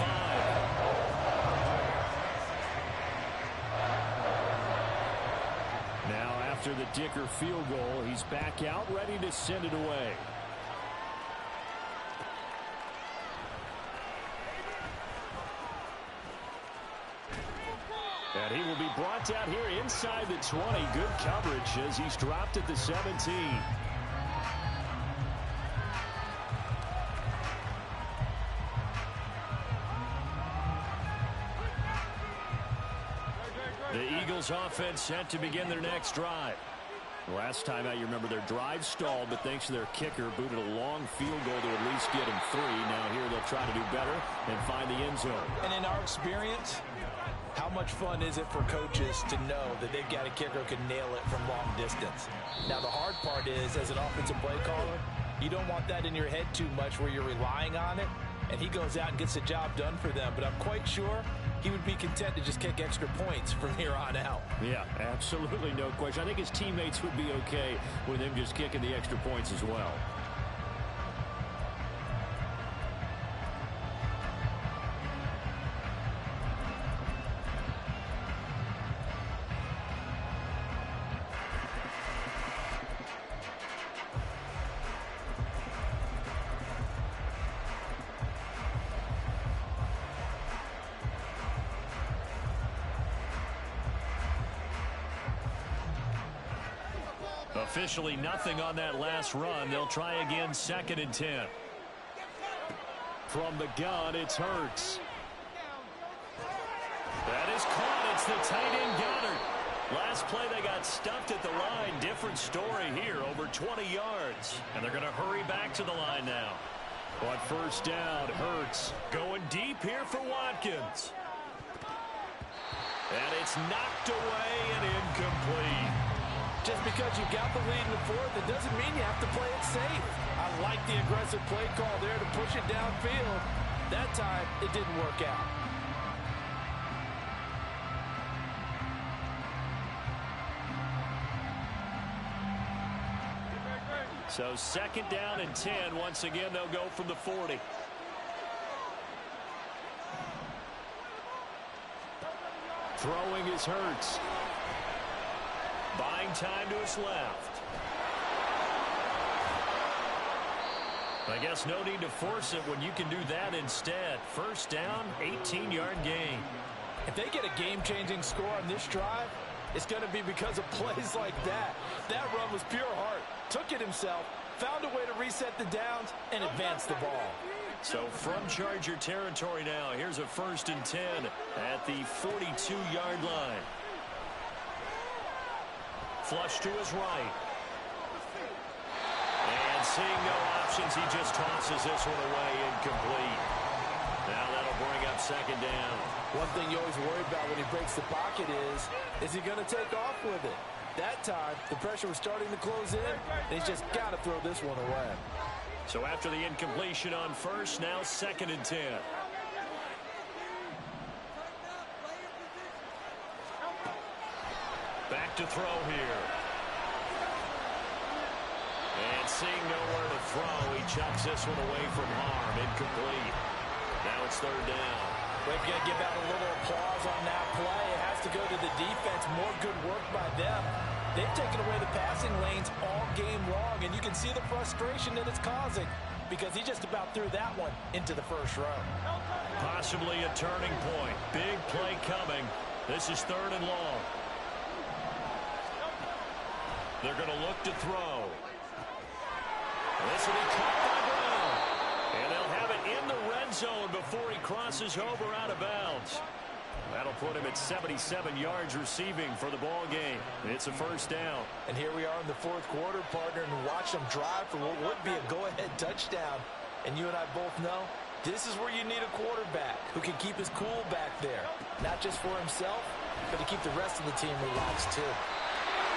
Now after the Dicker field goal, he's back out ready to send it away. And he will be brought down here inside the 20. Good coverage as he's dropped at the 17. The Eagles offense set to begin their next drive. Last time out, you remember their drive stalled, but thanks to their kicker, booted a long field goal to at least get him 3. Now here they'll try to do better and find the end zone. And in our experience, how much fun is it for coaches to know that they've got a kicker who can nail it from long distance? Now, the hard part is, as an offensive play caller, you don't want that in your head too much where you're relying on it, and he goes out and gets the job done for them. But I'm quite sure he would be content to just kick extra points from here on out. Yeah, absolutely no question. I think his teammates would be okay with him just kicking the extra points as well. Officially nothing on that last run. They'll try again, 2nd and 10. From the gun, it's Hurts. That is caught. It's the tight end Goddard. Last play, they got stuffed at the line. Different story here, over 20 yards. And they're going to hurry back to the line now. On 1st down, Hurts going deep here for Watkins. And it's knocked away and incomplete. Just because you got the lead in the 4th, it doesn't mean you have to play it safe. I like the aggressive play call there to push it downfield. That time, it didn't work out. So 2nd down and 10. Once again, they'll go from the 40. Throwing is Hurts. Buying time to his left. I guess no need to force it when you can do that instead. 1st down, 18-yard gain. If they get a game-changing score on this drive, it's going to be because of plays like that. That run was pure heart. Took it himself, found a way to reset the downs, and advance the ball. So from Charger territory now, here's a 1st and 10 at the 42-yard line. Flush to his right. And seeing no options, he just tosses this one away, incomplete. Now that'll bring up 2nd down. One thing you always worry about when he breaks the pocket is he going to take off with it? That time, the pressure was starting to close in, and he's just got to throw this one away. So after the incompletion on 1st, now 2nd and 10. Back to throw here. And seeing nowhere to throw, he chucks this one away from harm. Incomplete. Now it's 3rd down. We've got to give out a little applause on that play. It has to go to the defense. More good work by them. They've taken away the passing lanes all game long, and you can see the frustration that it's causing because he just about threw that one into the 1st row. Possibly a turning point. Big play coming. This is 3rd and long. They're going to look to throw. This will be caught by Brown. And they'll have it in the red zone before he crosses over out of bounds. That'll put him at 77 yards receiving for the ball game. It's a 1st down. And here we are in the 4th quarter, partner, and watch them drive for what would be a go-ahead touchdown. And you and I both know this is where you need a quarterback who can keep his cool back there. Not just for himself, but to keep the rest of the team relaxed too.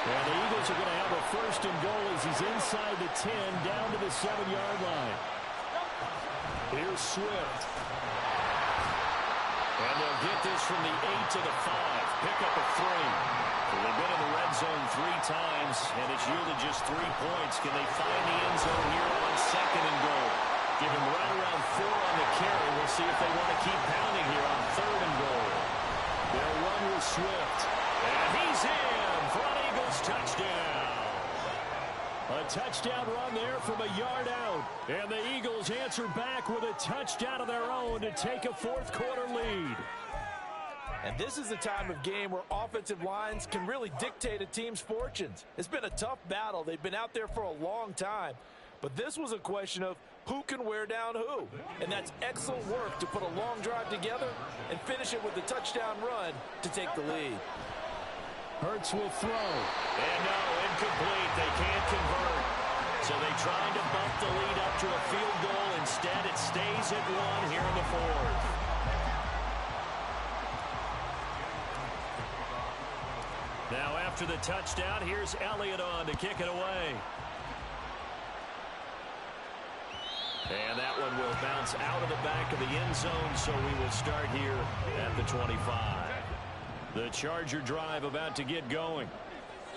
And the Eagles are going to have a 1st and goal as he's inside the 10, down to the 7-yard line. Here's Swift. And they'll get this from the 8 to the 5. Pick up a 3. Well, they've been in the red zone 3 times, and it's yielded just 3 points. Can they find the end zone here on 2nd and goal? Give him right around 4 on the carry. We'll see if they want to keep pounding here on 3rd and goal. They'll run with Swift. And he's in for an Eagles touchdown. A touchdown run there from a yard out. And the Eagles answer back with a touchdown of their own to take a 4th quarter lead. And this is the time of game where offensive lines can really dictate a team's fortunes. It's been a tough battle. They've been out there for a long time. But this was a question of who can wear down who. And that's excellent work to put a long drive together and finish it with a touchdown run to take the lead. Hurts will throw. And no, incomplete. They can't convert. So they tried to bump the lead up to a field goal. Instead, it stays at 1 here in the 4th. Now after the touchdown, here's Elliott on to kick it away. And that one will bounce out of the back of the end zone, so we will start here at the 25. The Charger drive about to get going.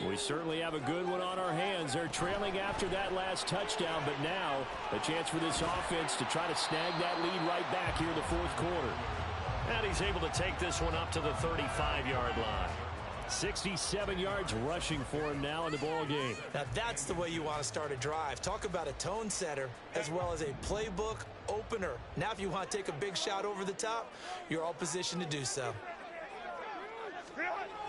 We certainly have a good one on our hands. They're trailing after that last touchdown, but now a chance for this offense to try to snag that lead right back here in the 4th quarter. And he's able to take this one up to the 35-yard line. 67 yards rushing for him now in the ball game. Now that's the way you want to start a drive. Talk about a tone setter as well as a playbook opener. Now if you want to take a big shot over the top, you're all positioned to do so.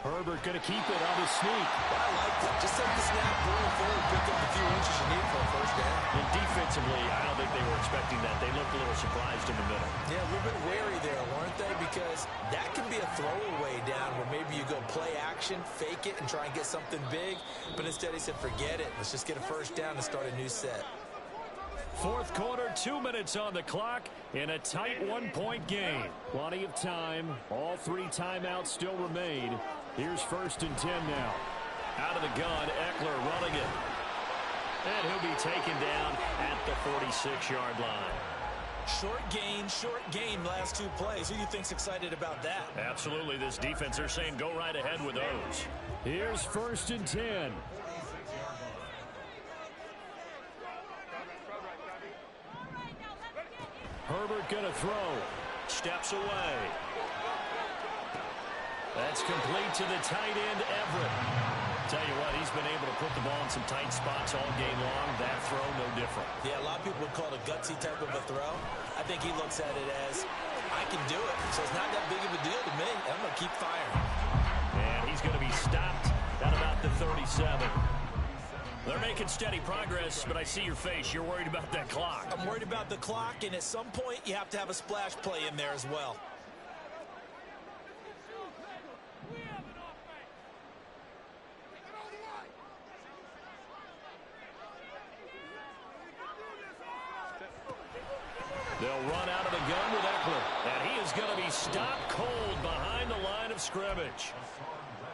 Herbert going to keep it on his sneak. I liked it. Just take the snap, pull forward, pick up the few inches you need for a first down. And defensively, I don't think they were expecting that. They looked a little surprised in the middle. Yeah, a little bit wary there, weren't they? Because that can be a throwaway down where maybe you go play action, fake it, and try and get something big. But instead he said, forget it. Let's just get a first down and start a new set. Fourth quarter, 2 minutes on the clock in a tight one-point game. Plenty of time. All three timeouts still remain. Here's 1st and 10 now. Out of the gun, Eckler running it. And he'll be taken down at the 46-yard line. Short gain last 2 plays. Who do you think's excited about that? Absolutely. This defense, they're saying go right ahead with those. Here's 1st and 10. Herbert going to throw. Steps away. That's complete to the tight end, Everett. Tell you what, he's been able to put the ball in some tight spots all game long. That throw, no different. Yeah, a lot of people would call it a gutsy type of a throw. I think he looks at it as, I can do it. So it's not that big of a deal to me. I'm going to keep firing. And he's going to be stopped at about the 37. They're making steady progress, but I see your face. You're worried about that clock. I'm worried about the clock, and at some point, you have to have a splash play in there as well. They'll run out of the gun with Eckler, and he is going to be stopped cold behind the line of scrimmage.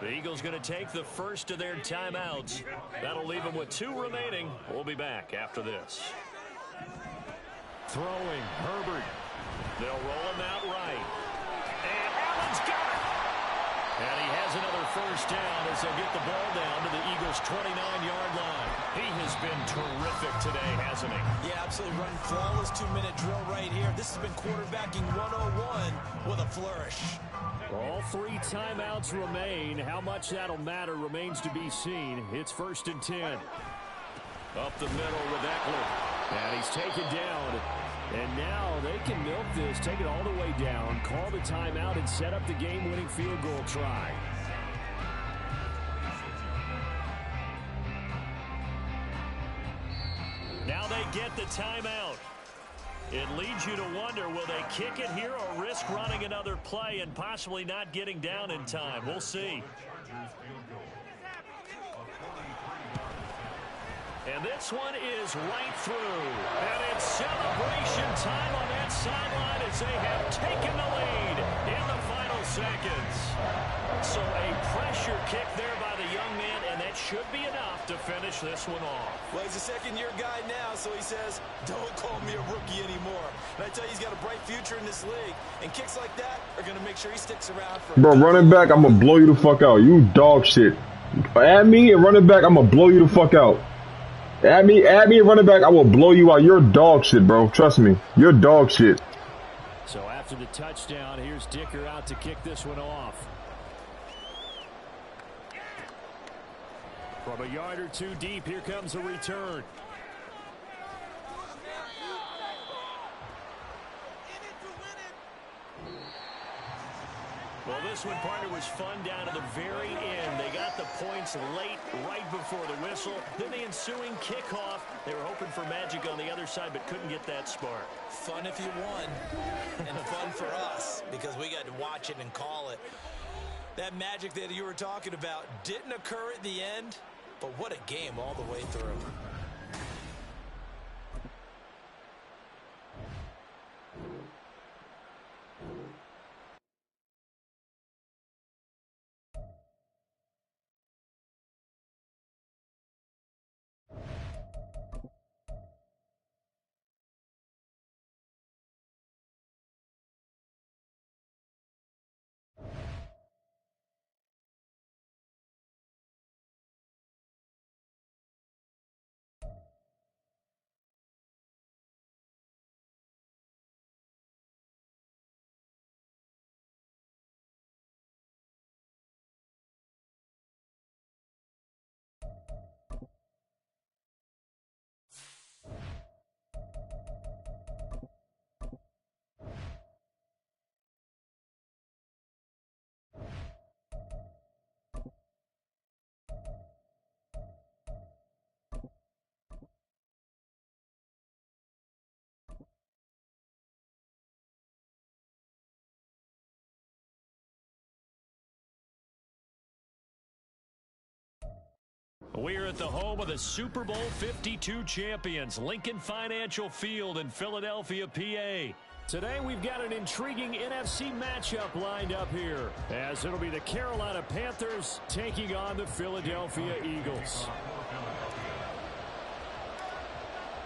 The Eagles going to take the first of their timeouts. That'll leave them with 2 remaining. We'll be back after this. Throwing, Herbert. They'll roll him out right. And Allen's got it. And he has another first down as they'll get the ball down to the Eagles' 29-yard line. He has been terrific today, hasn't he? Yeah, absolutely. Running flawless 2-minute drill right here. This has been quarterbacking 101 with a flourish. All 3 timeouts remain. How much that'll matter remains to be seen. It's 1st and 10. Up the middle with Eckler. And he's taken down. And now they can milk this, take it all the way down, call the timeout, and set up the game-winning field goal try. Now they get the timeout. It leads you to wonder, will they kick it here or risk running another play and possibly not getting down in time? We'll see. And this one is right through. And it's celebration time on that sideline as they have taken the lead in the final seconds. So a pressure kick there by the young man, and that should be enough to finish this one off. Well, he's a second-year guy now, so he says, don't call me a rookie anymore. And I tell you, he's got a bright future in this league. And kicks like that are going to make sure he sticks around for Bro, running back, I'm going to blow you the fuck out. You dog shit. Add me and running back, I'm going to blow you the fuck out. Add me and running back, I will blow you out. You're dog shit, bro. Trust me. You're dog shit. So after the touchdown, here's Dicker out to kick this one off. From a yard or 2 deep, here comes a return. Well, this one, partner, was fun down to the very end. They got the points late, right before the whistle. Then the ensuing kickoff. They were hoping for magic on the other side, but couldn't get that spark. Fun if you won, and fun for us, because we got to watch it and call it. That magic that you were talking about didn't occur at the end, but what a game all the way through. We're at the home of the Super Bowl 52 champions, Lincoln Financial Field in Philadelphia, PA. Today we've got an intriguing NFC matchup lined up here, as it'll be the Carolina Panthers taking on the Philadelphia Eagles.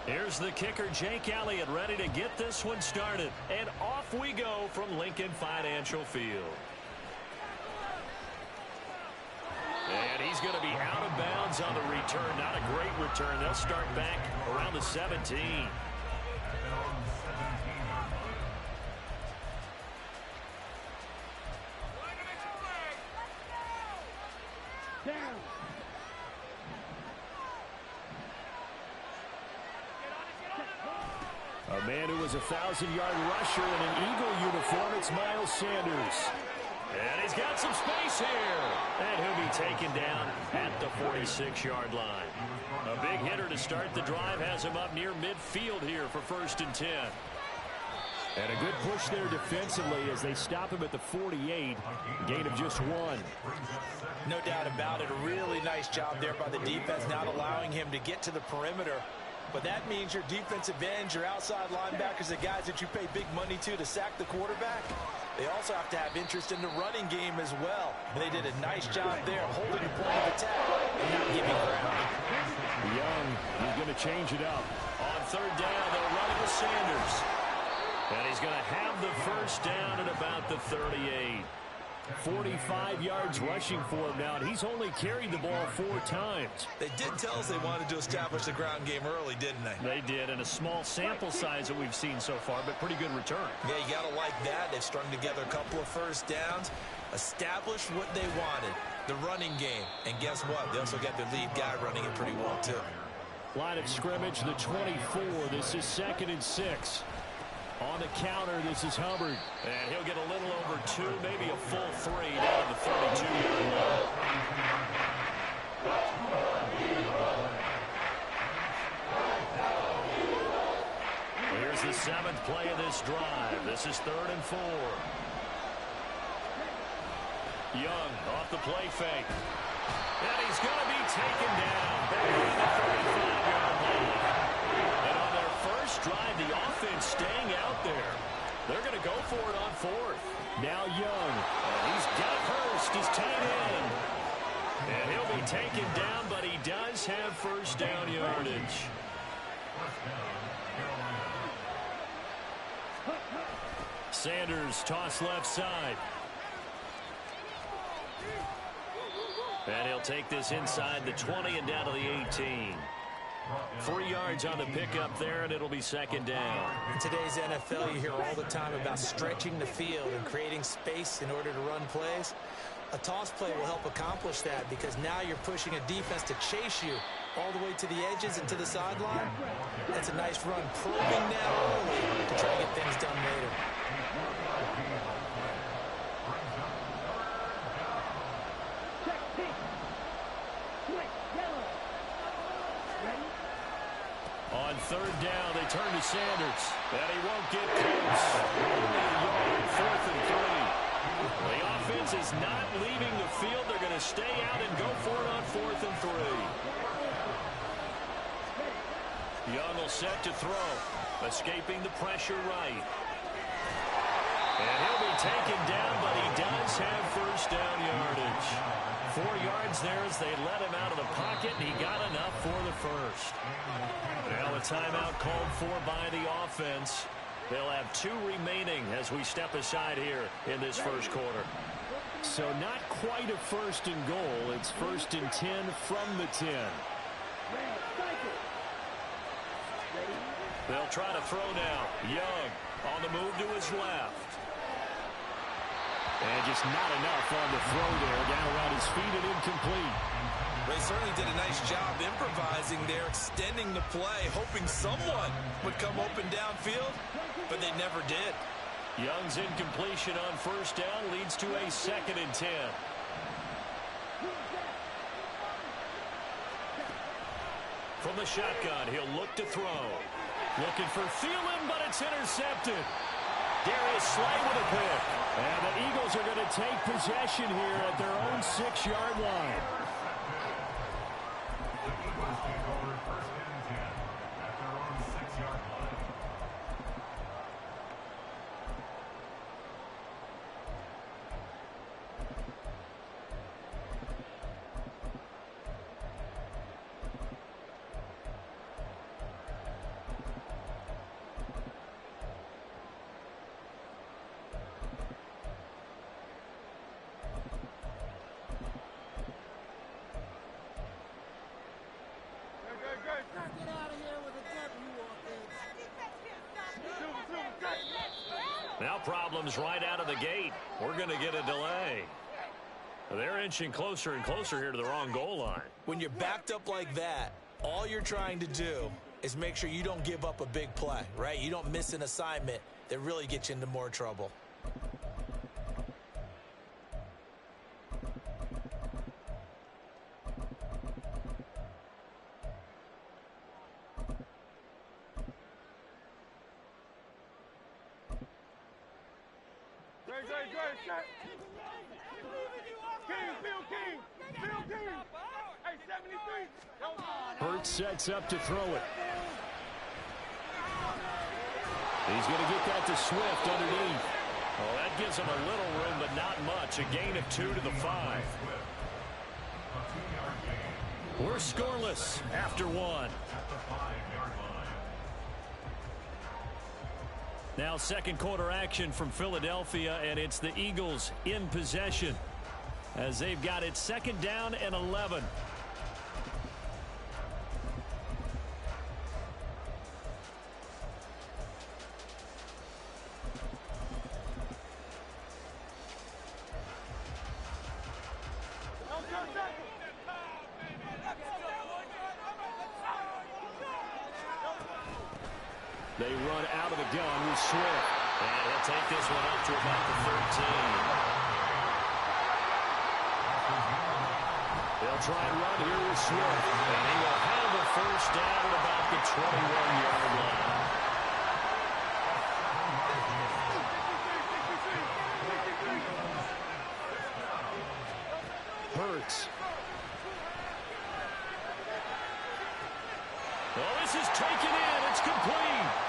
Here's the kicker, Jake Elliott, ready to get this one started. And off we go from Lincoln Financial Field. And he's going to be out of bounds on the return. Not a great return. They'll start back around the 17. A man who was a 1,000-yard rusher in an Eagle uniform, it's Miles Sanders. And he's got some space here. And he'll be taken down at the 46-yard line. A big hitter to start the drive has him up near midfield here for 1st and 10. And a good push there defensively as they stop him at the 48. Gain of just 1. No doubt about it. A really nice job there by the defense, not allowing him to get to the perimeter. But that means your defensive ends, your outside linebackers, the guys that you pay big money to sack the quarterback, they also have to have interest in the running game as well. And they did a nice job there holding the point of attack and not giving ground. Young is going to change it up. On 3rd down, they'll run it with Sanders. And he's going to have the 1st down at about the 38. 45 yards rushing for him now, and he's only carried the ball 4 times. They did tell us they wanted to establish the ground game early, didn't they? They did, and a small sample size that we've seen so far, but pretty good return. Yeah, you got to like that. They've strung together a couple of 1st downs, established what they wanted, the running game. And guess what? They also got their lead guy running it pretty well, too. Line of scrimmage, the 24. This is 2nd and 6. On the counter, this is Hubbard. And he'll get a little over 2, maybe a full 3 down to the 32-yard line. Here's the 7th play of this drive. This is 3rd and 4. Young off the play fake. And he's going to be taken down back on the 35-yard line. And on their first drive, the offense staying out there. They're going to go for it on 4th. Now Young. And he's got Hurst, his tight end. And he'll be taken down, but he does have 1st down yardage. Sanders toss left side. And he'll take this inside the 20 and down to the 18. 3 yards on the pickup there, and it'll be 2nd down. In today's NFL, you hear all the time about stretching the field and creating space in order to run plays. A toss play will help accomplish that because now you're pushing a defense to chase you all the way to the edges and to the sideline. That's a nice run, probing now early to try to get things done later. On 3rd down, they turn to Sanders. And he won't get close. Only a yard, 4th and 3. The offense is not leaving the field. They're going to stay out and go for it on 4th and 3. Young will set to throw. Escaping the pressure right. And he'll be taken down, but he does have 1st down yardage. 4 yards there as they let him out of the pocket, and he got enough for the 1st. Well, a timeout called for by the offense. They'll have 2 remaining as we step aside here in this 1st quarter. So not quite a 1st and goal. It's 1st and 10 from the 10. They'll try to throw now. Young on the move to his left. And just not enough on the throw there. Down around his feet and incomplete. They certainly did a nice job improvising there, extending the play, hoping someone would come open downfield, but they never did. Young's incompletion on 1st down leads to a 2nd and 10. From the shotgun, he'll look to throw. Looking for Thielen, but it's intercepted. Darius Slay with a pick. And the Eagles are going to take possession here at their own 6-yard line. Now problems right out of the gate. We're going to get a delay. They're inching closer and closer here to the wrong goal line. When you're backed up like that, all you're trying to do is make sure you don't give up a big play, right? You don't miss an assignment that really gets you into more trouble. Hurts sets up to throw it. He's going to get that to Swift underneath. Well, that gives him a little room, but not much. A gain of 2 to the 5. We're scoreless after 1. Now second quarter action from Philadelphia, and it's the Eagles in possession as they've got it 2nd down and 11. They run out of the gun with Swift. And he'll take this one up to about the 13. They'll try and run here with Swift. And he will have a first down at about the 21-yard line. Hurts. Oh, this is taken in. It's complete.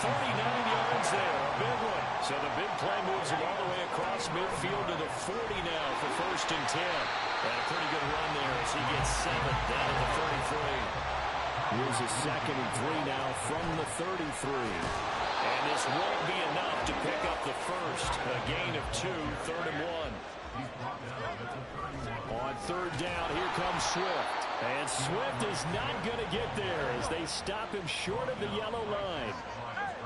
49 yards there. A big one. So the big play moves him all the way across midfield to the 40 now for 1st and 10. And a pretty good run there as he gets 7 down at the 33. Here's a 2nd and 3 now from the 33. And this won't be enough to pick up the first. A gain of 2, 3rd and 1. On 3rd down, here comes Swift. And Swift is not going to get there as they stop him short of the yellow line.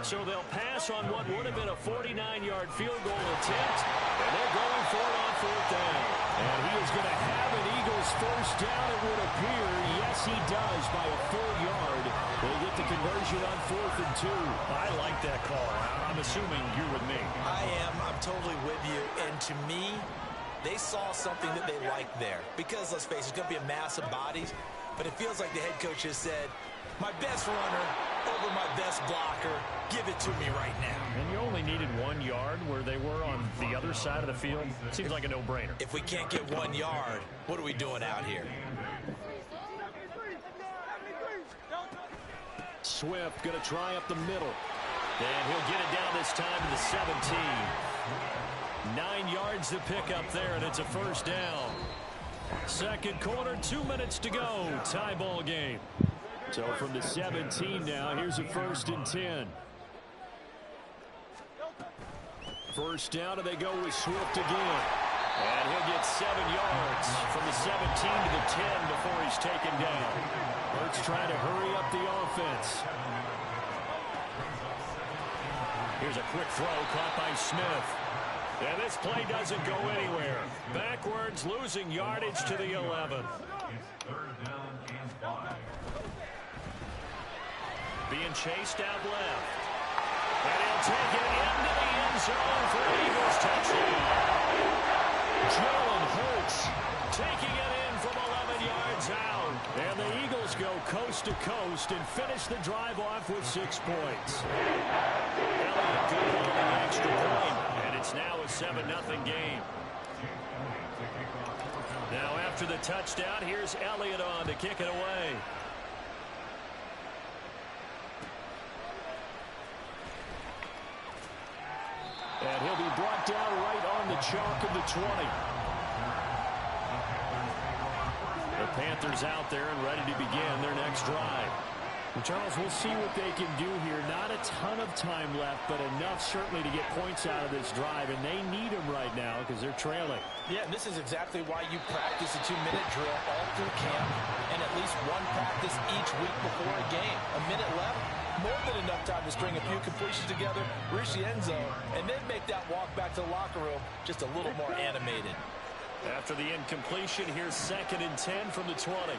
So they'll pass on what would have been a 49-yard field goal attempt. And they're going for it on 4th down. And he is going to have an Eagles first down, it would appear. Yes, he does by a full yard. They get the conversion on 4th and 2. I like that call. I'm assuming you're with me. I am. I'm totally with you. And to me, they saw something that they liked there. Because, let's face it, it's going to be a mass of bodies. But it feels like the head coach has said, my best runner over my best blocker. Give it to me right now. And you only needed 1 yard where they were on the other side of the field. Seems like a no-brainer. If we can't get 1 yard, what are we doing out here? Swift going to try up the middle. And he'll get it down this time to the 17. 9 yards to pick up there, and it's a first down. Second quarter, 2 minutes to go. Tie ball game. So from the 17 now, here's a 1st and 10. First down, and they go with Swift again. And he'll get 7 yards from the 17 to the 10 before he's taken down. Hurts trying to hurry up the offense. Here's a quick throw caught by Smith. And this play doesn't go anywhere. Backwards, losing yardage to the 11. Being chased out left. And he'll take it into the end zone for an Eagles touchdown. Jalen Hurts taking it in from 11 yards out. And the Eagles go coast to coast and finish the drive off with 6 points. Elliott good on the extra point. And it's now a 7-0 game. Now after the touchdown, here's Elliott on to kick it away. And he'll be brought down right on the chalk of the 20. The Panthers out there and ready to begin their next drive. Well, Charles, we'll see what they can do here. Not a ton of time left, but enough certainly to get points out of this drive, and they need them right now because they're trailing. Yeah, and this is exactly why you practice a 2-minute drill all through camp and at least one practice each week before a game. A minute left, more than enough time to string a few completions together, reach the end zone, and then make that walk back to the locker room just a little more animated. After the incompletion, here's 2nd and 10 from the 20.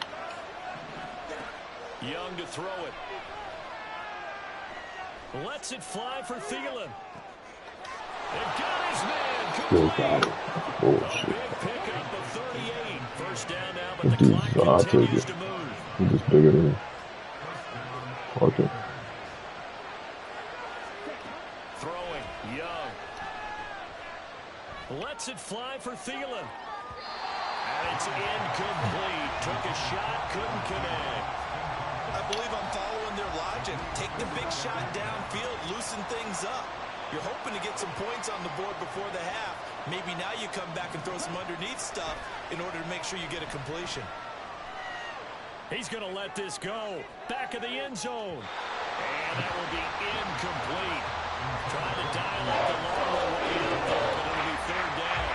Young to throw it. Lets it fly for Thielen. And got his man. Still got it. A big pickup of 38. First down now, but the clock continues to move. He's just bigger than him. Okay. Throwing, Young. Lets it fly for Thielen. And it's incomplete. Took a shot, couldn't connect. I believe I'm following their logic. Take the big shot downfield, loosen things up. You're hoping to get some points on the board before the half. Maybe now you come back and throw some underneath stuff in order to make sure you get a completion. He's going to let this go. Back of the end zone. And that will be incomplete. Trying to dial up the long way out there, but it'll be 3rd down.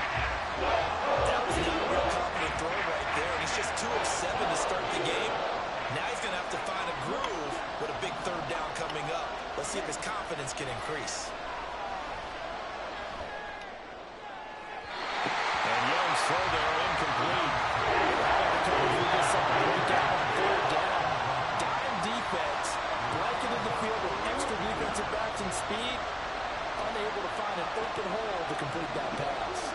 That was not a real confident throw right there, and he's just 2 of 7 to start the game. Now he's going to have to find a groove with a big 3rd down coming up. Let's see if his confidence can increase. And Young's throw there incomplete. Dime defense, blanketed the field with extra defensive backs and speed, unable to find an open hole to complete that pass.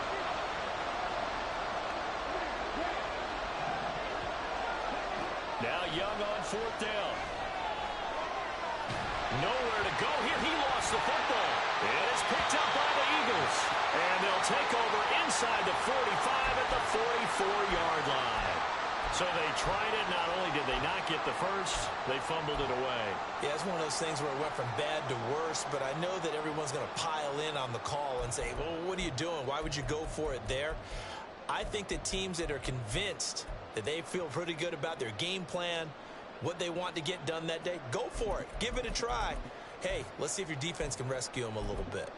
Now Young on 4th down. Nowhere to go here. He lost the football. It is picked up by the Eagles. And they'll take over inside the 45 at the 44-yard line. So they tried it. Not only did they not get the first, they fumbled it away. Yeah, it's one of those things where it went from bad to worse, but I know that everyone's going to pile in on the call and say, well, what are you doing? Why would you go for it there? I think that teams that are convinced that they feel pretty good about their game plan, what they want to get done that day, go for it. Give it a try. Hey, let's see if your defense can rescue them a little bit.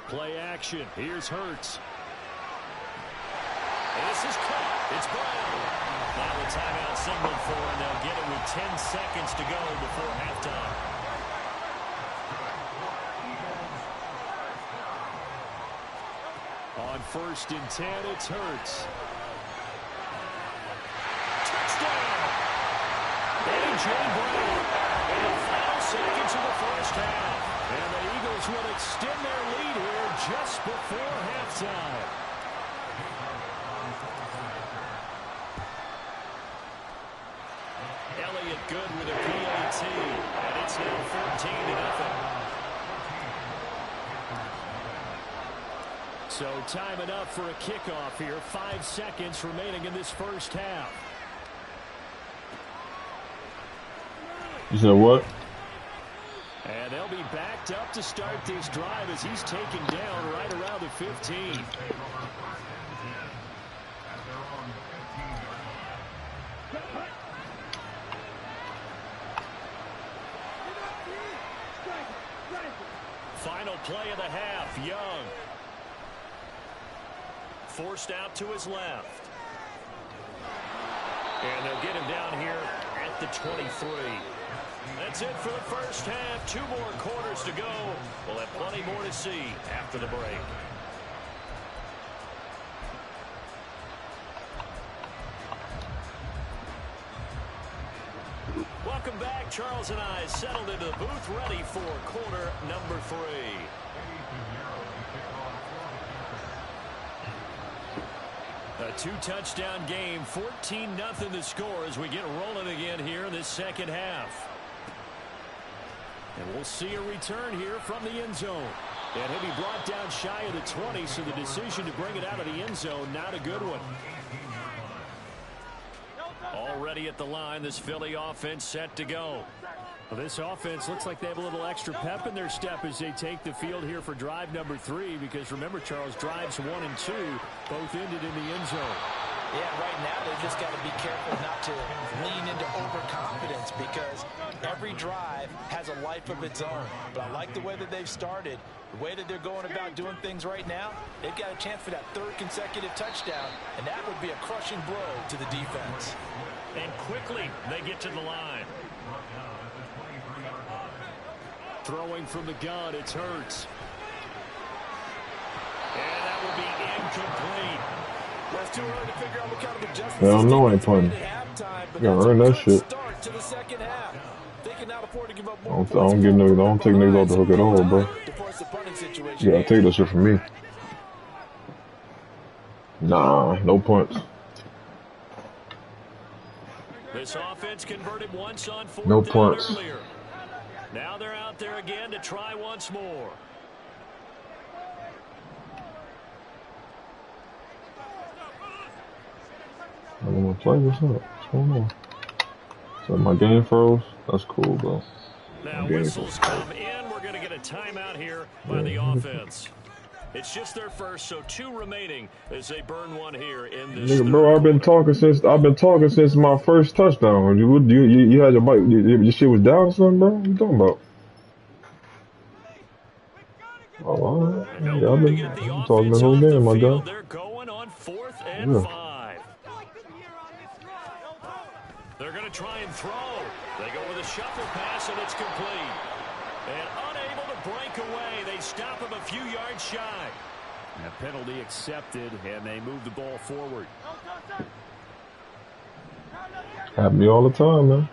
Play action. Here's Hurts. This is caught. It's Brown. Now the timeout signaled for, and they'll get it with 10 seconds to go before halftime. On 1st and 10, it's Hurts. Touchdown! A.J. Brown in the final seconds of the first half. And the Eagles will extend their lead here just before halftime. Elliott good with a PAT, and it's now 14-0. So time enough for a kickoff here. 5 seconds remaining in this first half. You said what? And they'll be backed up to start this drive as he's taken down right around the 15. Final play of the half, Young. Forced out to his left. And they'll get him down here at the 23. That's it for the first half. 2 more quarters to go. We'll have plenty more to see after the break. Welcome back. Charles and I settled into the booth, ready for quarter number 3. A 2-touchdown game, 14-0 the score as we get rolling again here in this second half. And we'll see a return here from the end zone. And he'll be brought down shy of the 20, so the decision to bring it out of the end zone, not a good one. Already at the line, this Philly offense set to go. Well, this offense looks like they have a little extra pep in their step as they take the field here for drive number 3, because remember, Charles, drives 1 and 2 both ended in the end zone. Yeah, right now they've just got to be careful not to lean into overconfidence because every drive has a life of its own. But I like the way that they've started, the way that they're going about doing things right now. They've got a chance for that third consecutive touchdown, and that would be a crushing blow to the defense. And quickly they get to the line. Throwing from the gun, it's Hurts. And that will be incomplete. Well, it's too early to figure out what kind of adjustments. Hell no, I ain't punting. You gotta earn that shit. I don't give niggas, I don't take niggas off the hook at all, bro. You gotta take that shit from me. Nah, no punts. This offense converted once on fourth No down punts. earlier. Now they're out there again to try once more. I don't want to play. What's up? What's going on? So my game froze? That's cool, bro. Now whistles come in. We're going to get a timeout here by the offense. It's just their first, so 2 remaining as they burn one here in this. Nigga, bro, I've been talking since my first touchdown. You had your mic, your shit was down or something, bro? What you talking about? Oh, all right. Yeah, I've been talking the whole game, my guy. They're going on 4th and 5. They're going to try and throw. They go with a shuffle pass, and it's complete. And unable to break away. They stop him a few yards shy. A penalty accepted, and they move the ball forward. Happen me all the time, man.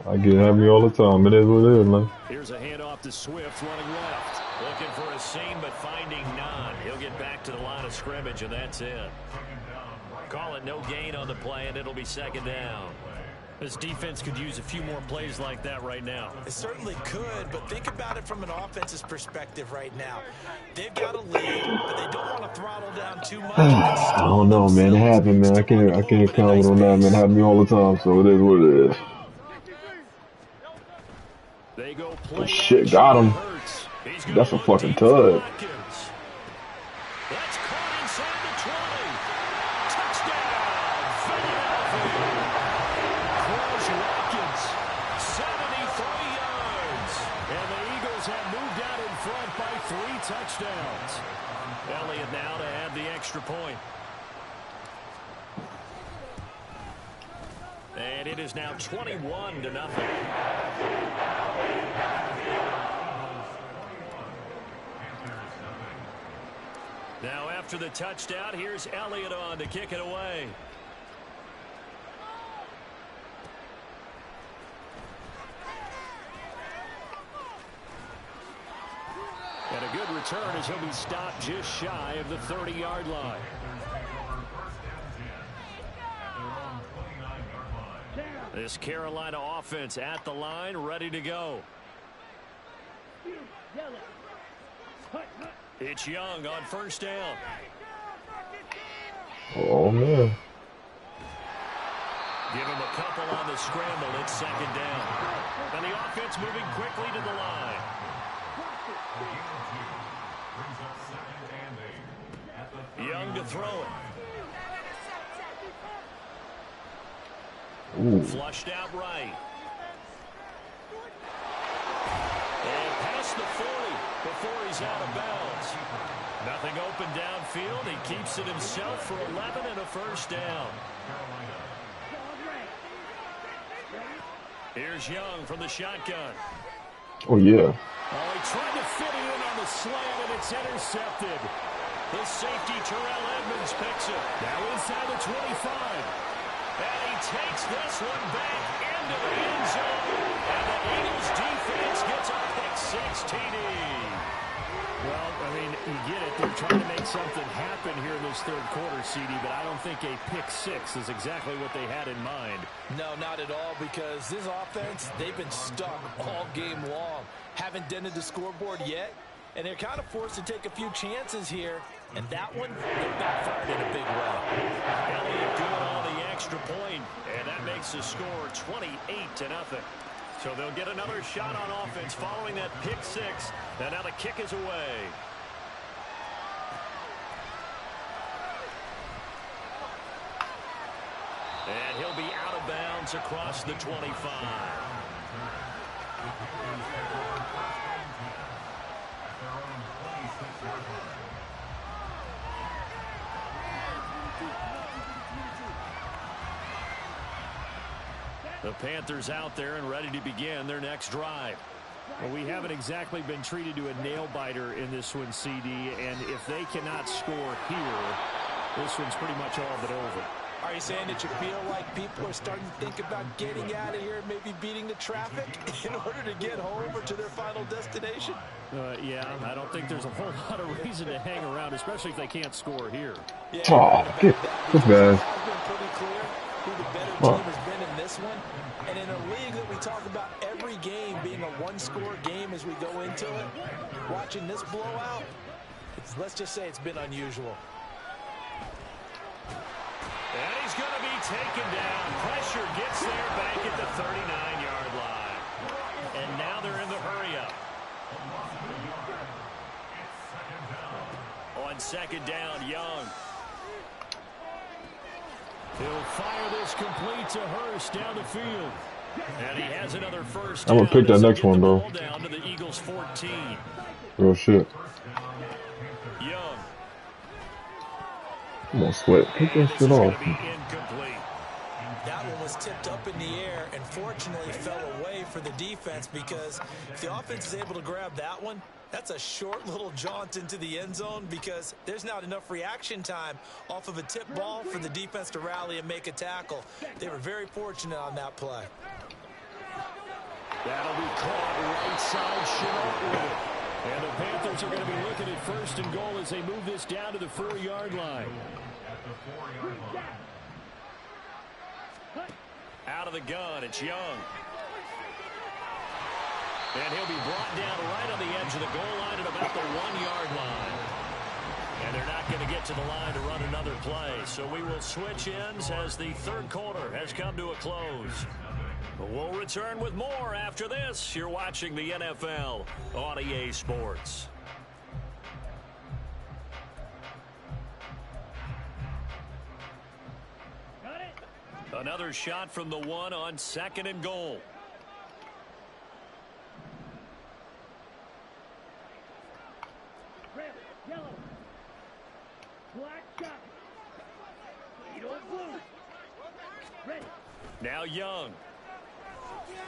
I get happy all the time. It is what it is, man. Here's a handoff to Swift running left. Looking for a seam, but finding none. He'll get back to the line of scrimmage, and that's it. Call it no gain on the play, and it'll be 2nd down. This defense could use a few more plays like that right now. It certainly could, but think about it from an offense's perspective right now. They've got a lead, but they don't want to throttle down too much. I don't know, man. It happened, man. I can't comment on that, man. It happens me all the time, so it is what it is. They go play. Oh, shit, got him. That's a fucking tug. That's caught inside the 20. Touchdown, Philadelphia. Cross Watkins, 73 yards. And the Eagles have moved out in front by 3 touchdowns. Elliott now to add the extra point. And it is now 21-0. Now after the touchdown, here's Elliott on to kick it away. And a good return as he'll be stopped just shy of the 30-yard line. This Carolina offense at the line, ready to go. It's Young on 1st down. Oh, man. Give him a couple on the scramble. It's 2nd down. And the offense moving quickly to the line. Young to throw it. Ooh. Flushed out right. And past the 40 before he's out of bounds. Nothing open downfield. He keeps it himself for 11 and a 1st down. Here's Young from the shotgun. Oh, yeah. Oh, he tried to fit it in on the slant, and it's intercepted. The safety, Terrell Edmonds, picks it. Now inside the 25. And he takes this one back into the end zone. And the Eagles defense gets a pick-6 TD. Well, I mean, you get it. They're trying to make something happen here in this 3rd quarter, CD, but I don't think a pick-6 is exactly what they had in mind. No, not at all, because this offense, they've been stuck all game long. Haven't dented the scoreboard yet, and they're kind of forced to take a few chances here. And that one, it backfired in a big way. Elliott good on the extra point, and that makes the score 28-0. So they'll get another shot on offense following that pick-6. And now the kick is away. And he'll be out of bounds across the 25. The Panthers out there and ready to begin their next drive. Well, we haven't exactly been treated to a nail-biter in this one, CD, and if they cannot score here, this one's pretty much all but over. Are you saying that you feel like people are starting to think about getting out of here and maybe beating the traffic in order to get home or to their final destination? Yeah, I don't think there's a whole lot of reason to hang around, especially if they can't score here. Yeah, oh, that's bad. It's been pretty clear who the better team has been in this one. And in a league that we talk about every game being a one-score game as we go into it, watching this blowout, let's just say it's been unusual. And he's going to be taken down. Pressure gets there back at the 39-yard line. And now they're in the hurry-up. On second down, Young. He'll fire this complete to Hurst down the field. And he has another first down. I'm going to pick that next one, bro. Down to the Eagles 14. Real shit. Young. Come on, Sweat. Pick that shit off. That one was tipped up in the air and fortunately fell away for the defense, because if the offense is able to grab that one, that's a short little jaunt into the end zone, because there's not enough reaction time off of a tip ball for the defense to rally and make a tackle. They were very fortunate on that play. That'll be caught right side Chenault with it. And the Panthers are going to be looking at first and goal as they move this down to the 4-yard line. Out of the gun, it's Young. And he'll be brought down right on the edge of the goal line at about the 1-yard line. And they're not going to get to the line to run another play. So we will switch ends as the third quarter has come to a close. We'll return with more after this. You're watching the NFL on EA Sports. Another shot from the one on second and goal. Red, yellow, black shot. Blue. Ready. Now Young.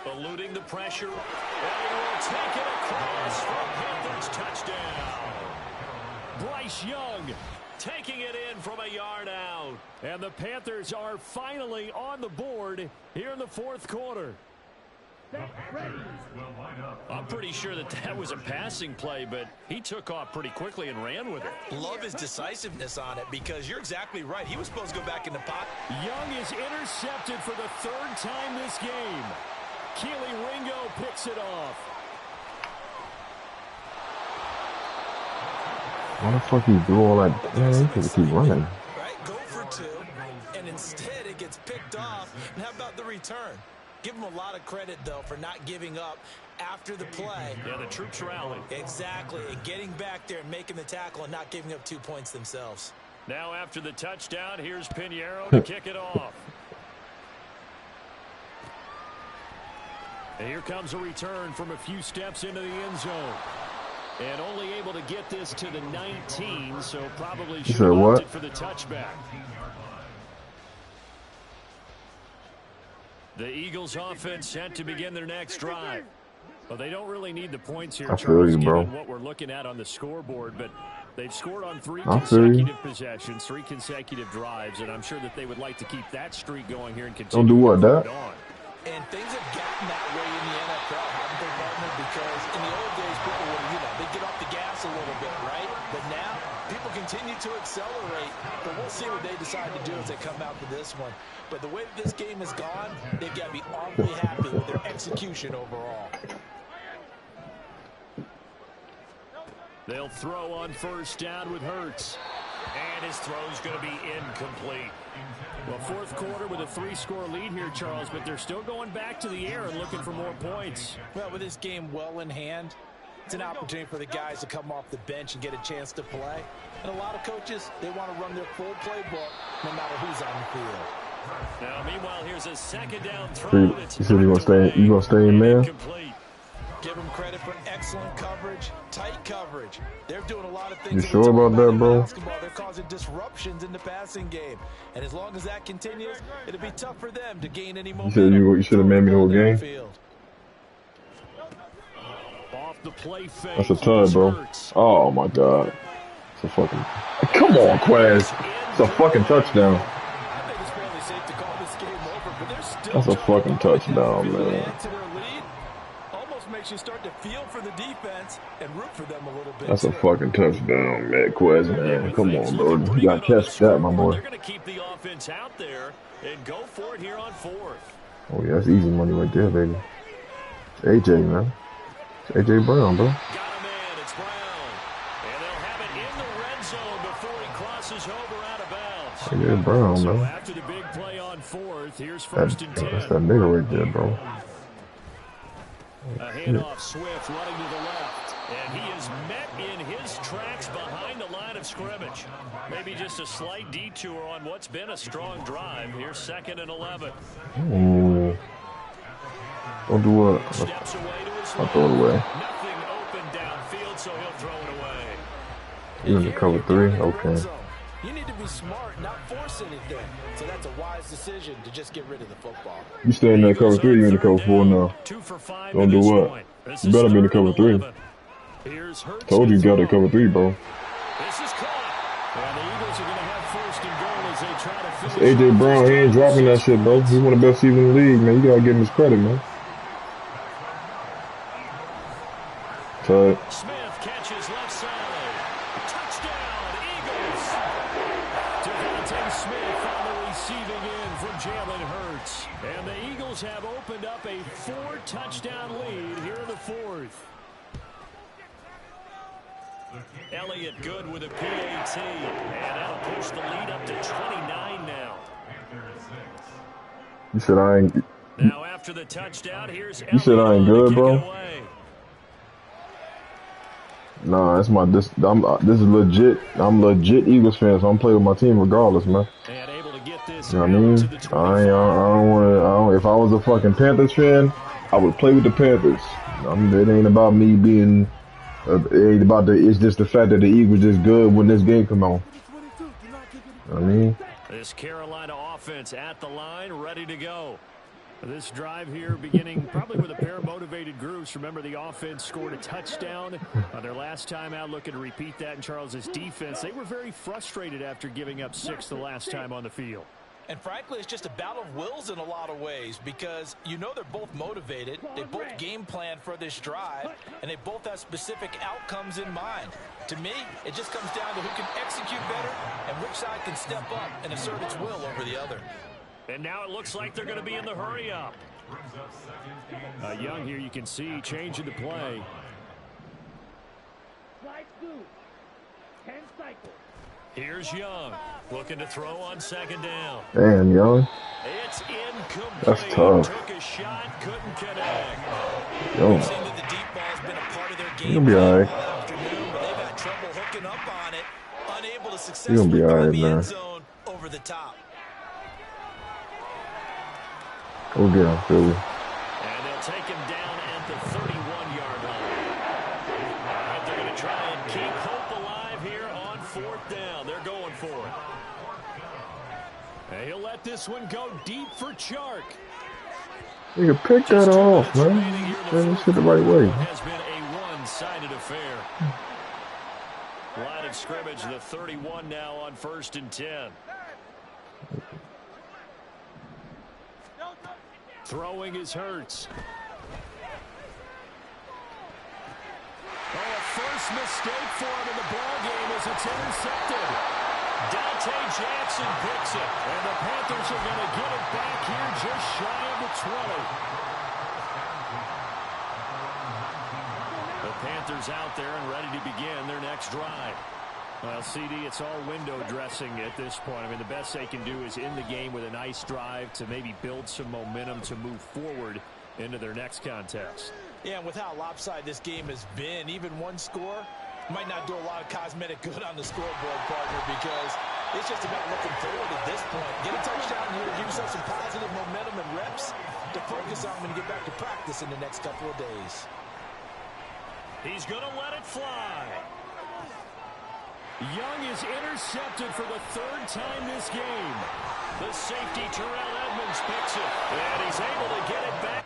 Eluding the pressure. And he will take it across for Panthers touchdown. Bryce Young taking it in from a yard out. And the Panthers are finally on the board here in the fourth quarter. I'm pretty sure that was a passing play, but he took off pretty quickly and ran with it. Love his decisiveness on it, because you're exactly right. He was supposed to go back in the pocket. Young is intercepted for the third time this game. Keely Ringo picks it off. Why the fuck you do all that? Man, you can keep running. Right, go for two, and instead it gets picked off. And how about the return? Give him a lot of credit, though, for not giving up after the play. Yeah, the troops rallied. Exactly, and getting back there and making the tackle and not giving up 2 points themselves. Now after the touchdown, here's Pinheiro to kick it off. And here comes a return from a few steps into the end zone. And only able to get this to the 19, so probably should have opted for the touchback. The Eagles offense set to begin their next drive. Well, they don't really need the points here, Charles, given what we're looking at on the scoreboard, but they've scored on 3 consecutive possessions, 3 consecutive drives, and I'm sure that they would like to keep that streak going here and continue. Don't do what, that? And things have gotten that way in the NFL, haven't they, partner? Because in the old days, people would, they'd get off the gas a little bit, right? But now, people continue to accelerate, but we'll see what they decide to do as they come out to this one. But the way that this game has gone, they've got to be awfully happy with their execution overall. They'll throw on first down with Hurts. And his throw's going to be incomplete. Well, fourth quarter with a 3-score lead here, Charles, but they're still going back to the air and looking for more points. Well, with this game well in hand, it's an opportunity for the guys to come off the bench and get a chance to play. And a lot of coaches, they want to run their full playbook no matter who's on the field. Now, meanwhile, here's a second down So throw. you said you gonna stay in man? Give them credit for excellent coverage, tight coverage. They're doing a lot of things. You sure about that, bro? Basketball. They're causing disruptions in the passing game, and as long as that continues, it'll be tough for them to gain any momentum. You should have made me the whole game. Off the play fake. That's a tug, bro. Oh my god. It's a fucking. Come on, Quaz. It's a fucking touchdown. That's a fucking touchdown, man. Almost makes you start to feel for the defense and root for them a little bit. That's a fucking touchdown, man. Quaz, man. Come on, bro. You gotta catch that, my boy. They're gonna keep the offense out there and go for it here on fourth. Oh yeah, that's easy money right there, baby. It's AJ, man. It's AJ Brown, bro. Got him in. It's Brown. And they'll have it in the red zone before he crosses over out of bounds. AJ Brown, So man. after the big play on fourth, here's first and 10. That's that nigga right there, bro. A handoff, Swift running to the left. And he is met in his tracks behind the line of scrimmage. Maybe just a slight detour on what's been a strong drive. Here's 2nd and 11. Ooh. Don't do what? Steps away to his I'll throw it away. Nothing open downfield, so he'll throw it away. You in the cover 3? Okay. You need to be smart, not force anything. So that's a wise decision to just get rid of the football. You stay in that cover 3, you in the cover 4 now. 2 for 5. Don't do what? You better be in the cover 3. Told you got that cover 3, bro. This is caught. And the Eagles are going to have 1st and goal as they try to finish. AJ Brown, he ain't dropping that shit, bro. He's one of the best receivers in the league, man. You gotta give him his credit, man. Tug. Smith catches left side. Touchdown, Eagles. Devontae Smith on the receiving end from Jalen Hurts. And the Eagles have opened up a 4-touchdown lead here in the 4th. Elliott good with a PAT. And that'll push the lead up to 29 now. You said I ain't. Now after the touchdown, here's You said I ain't good, bro. away. Nah, that's my this is legit. I'm legit Eagles fan, so I'm playing with my team regardless, man. And able to get this You know what I mean? I don't want to. If I was a fucking Panthers fan, I would play with the Panthers. It ain't about me being. It ain't about the. It's just the fact that the Eagles is good when this game come on. You know what I mean? This Carolina offense at the line, ready to go. This drive here beginning probably with a pair of motivated groups. Remember, the offense scored a touchdown on their last time out, looking to repeat that in Charles's defense. They were very frustrated after giving up 6 the last time on the field. And frankly, it's just a battle of wills in a lot of ways because you know they're both motivated. They both game plan for this drive, and they both have specific outcomes in mind. To me, it just comes down to who can execute better and which side can step up and assert its will over the other. And now it looks like they're going to be in the hurry up. Young here, you can see changing the play. Here's Young looking to throw on 2nd down. Damn, Young. It's incomplete. That's tough. Took a shot, couldn't connect. Yo. We've seen that the deep ball's been a part of their game. You'll be all right. All afternoon, but they've had trouble hooking up on it, unable to You'll successfully be all find right, the man. end zone over the top. Go get him, Philly. And they'll take him down at the 31-yard line. All right, they're going to try and keep hope alive here on 4th down. They're going for it. And he'll let this one go deep for Chark. You can pick that off, man. That shit the right way. Has been a one-sided affair. Line of scrimmage, the 31 now on 1st and 10. Throwing is Hurts. Oh, a first mistake for him in the ballgame as it's intercepted. Dante Jackson picks it, and the Panthers are going to get it back here just shy of the 20. The Panthers out there and ready to begin their next drive. Well, CD, it's all window dressing at this point. I mean, the best they can do is end the game with a nice drive to maybe build some momentum to move forward into their next contest. Yeah, and with how lopsided this game has been, even one score might not do a lot of cosmetic good on the scoreboard, partner, because It's just about looking forward at this point. Get a touchdown here, give yourself some positive momentum and reps to focus on when you get back to practice in the next couple of days. He's going to let it fly. Young is intercepted for the third time this game. The safety, Terrell Edmonds, picks it, and he's able to get it back.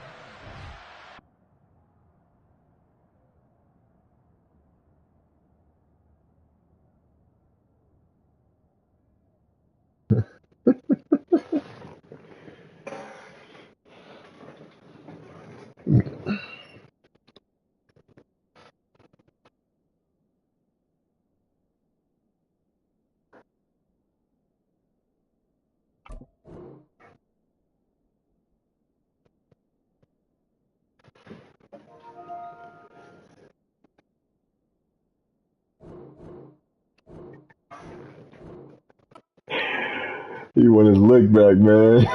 He want his lick back, man.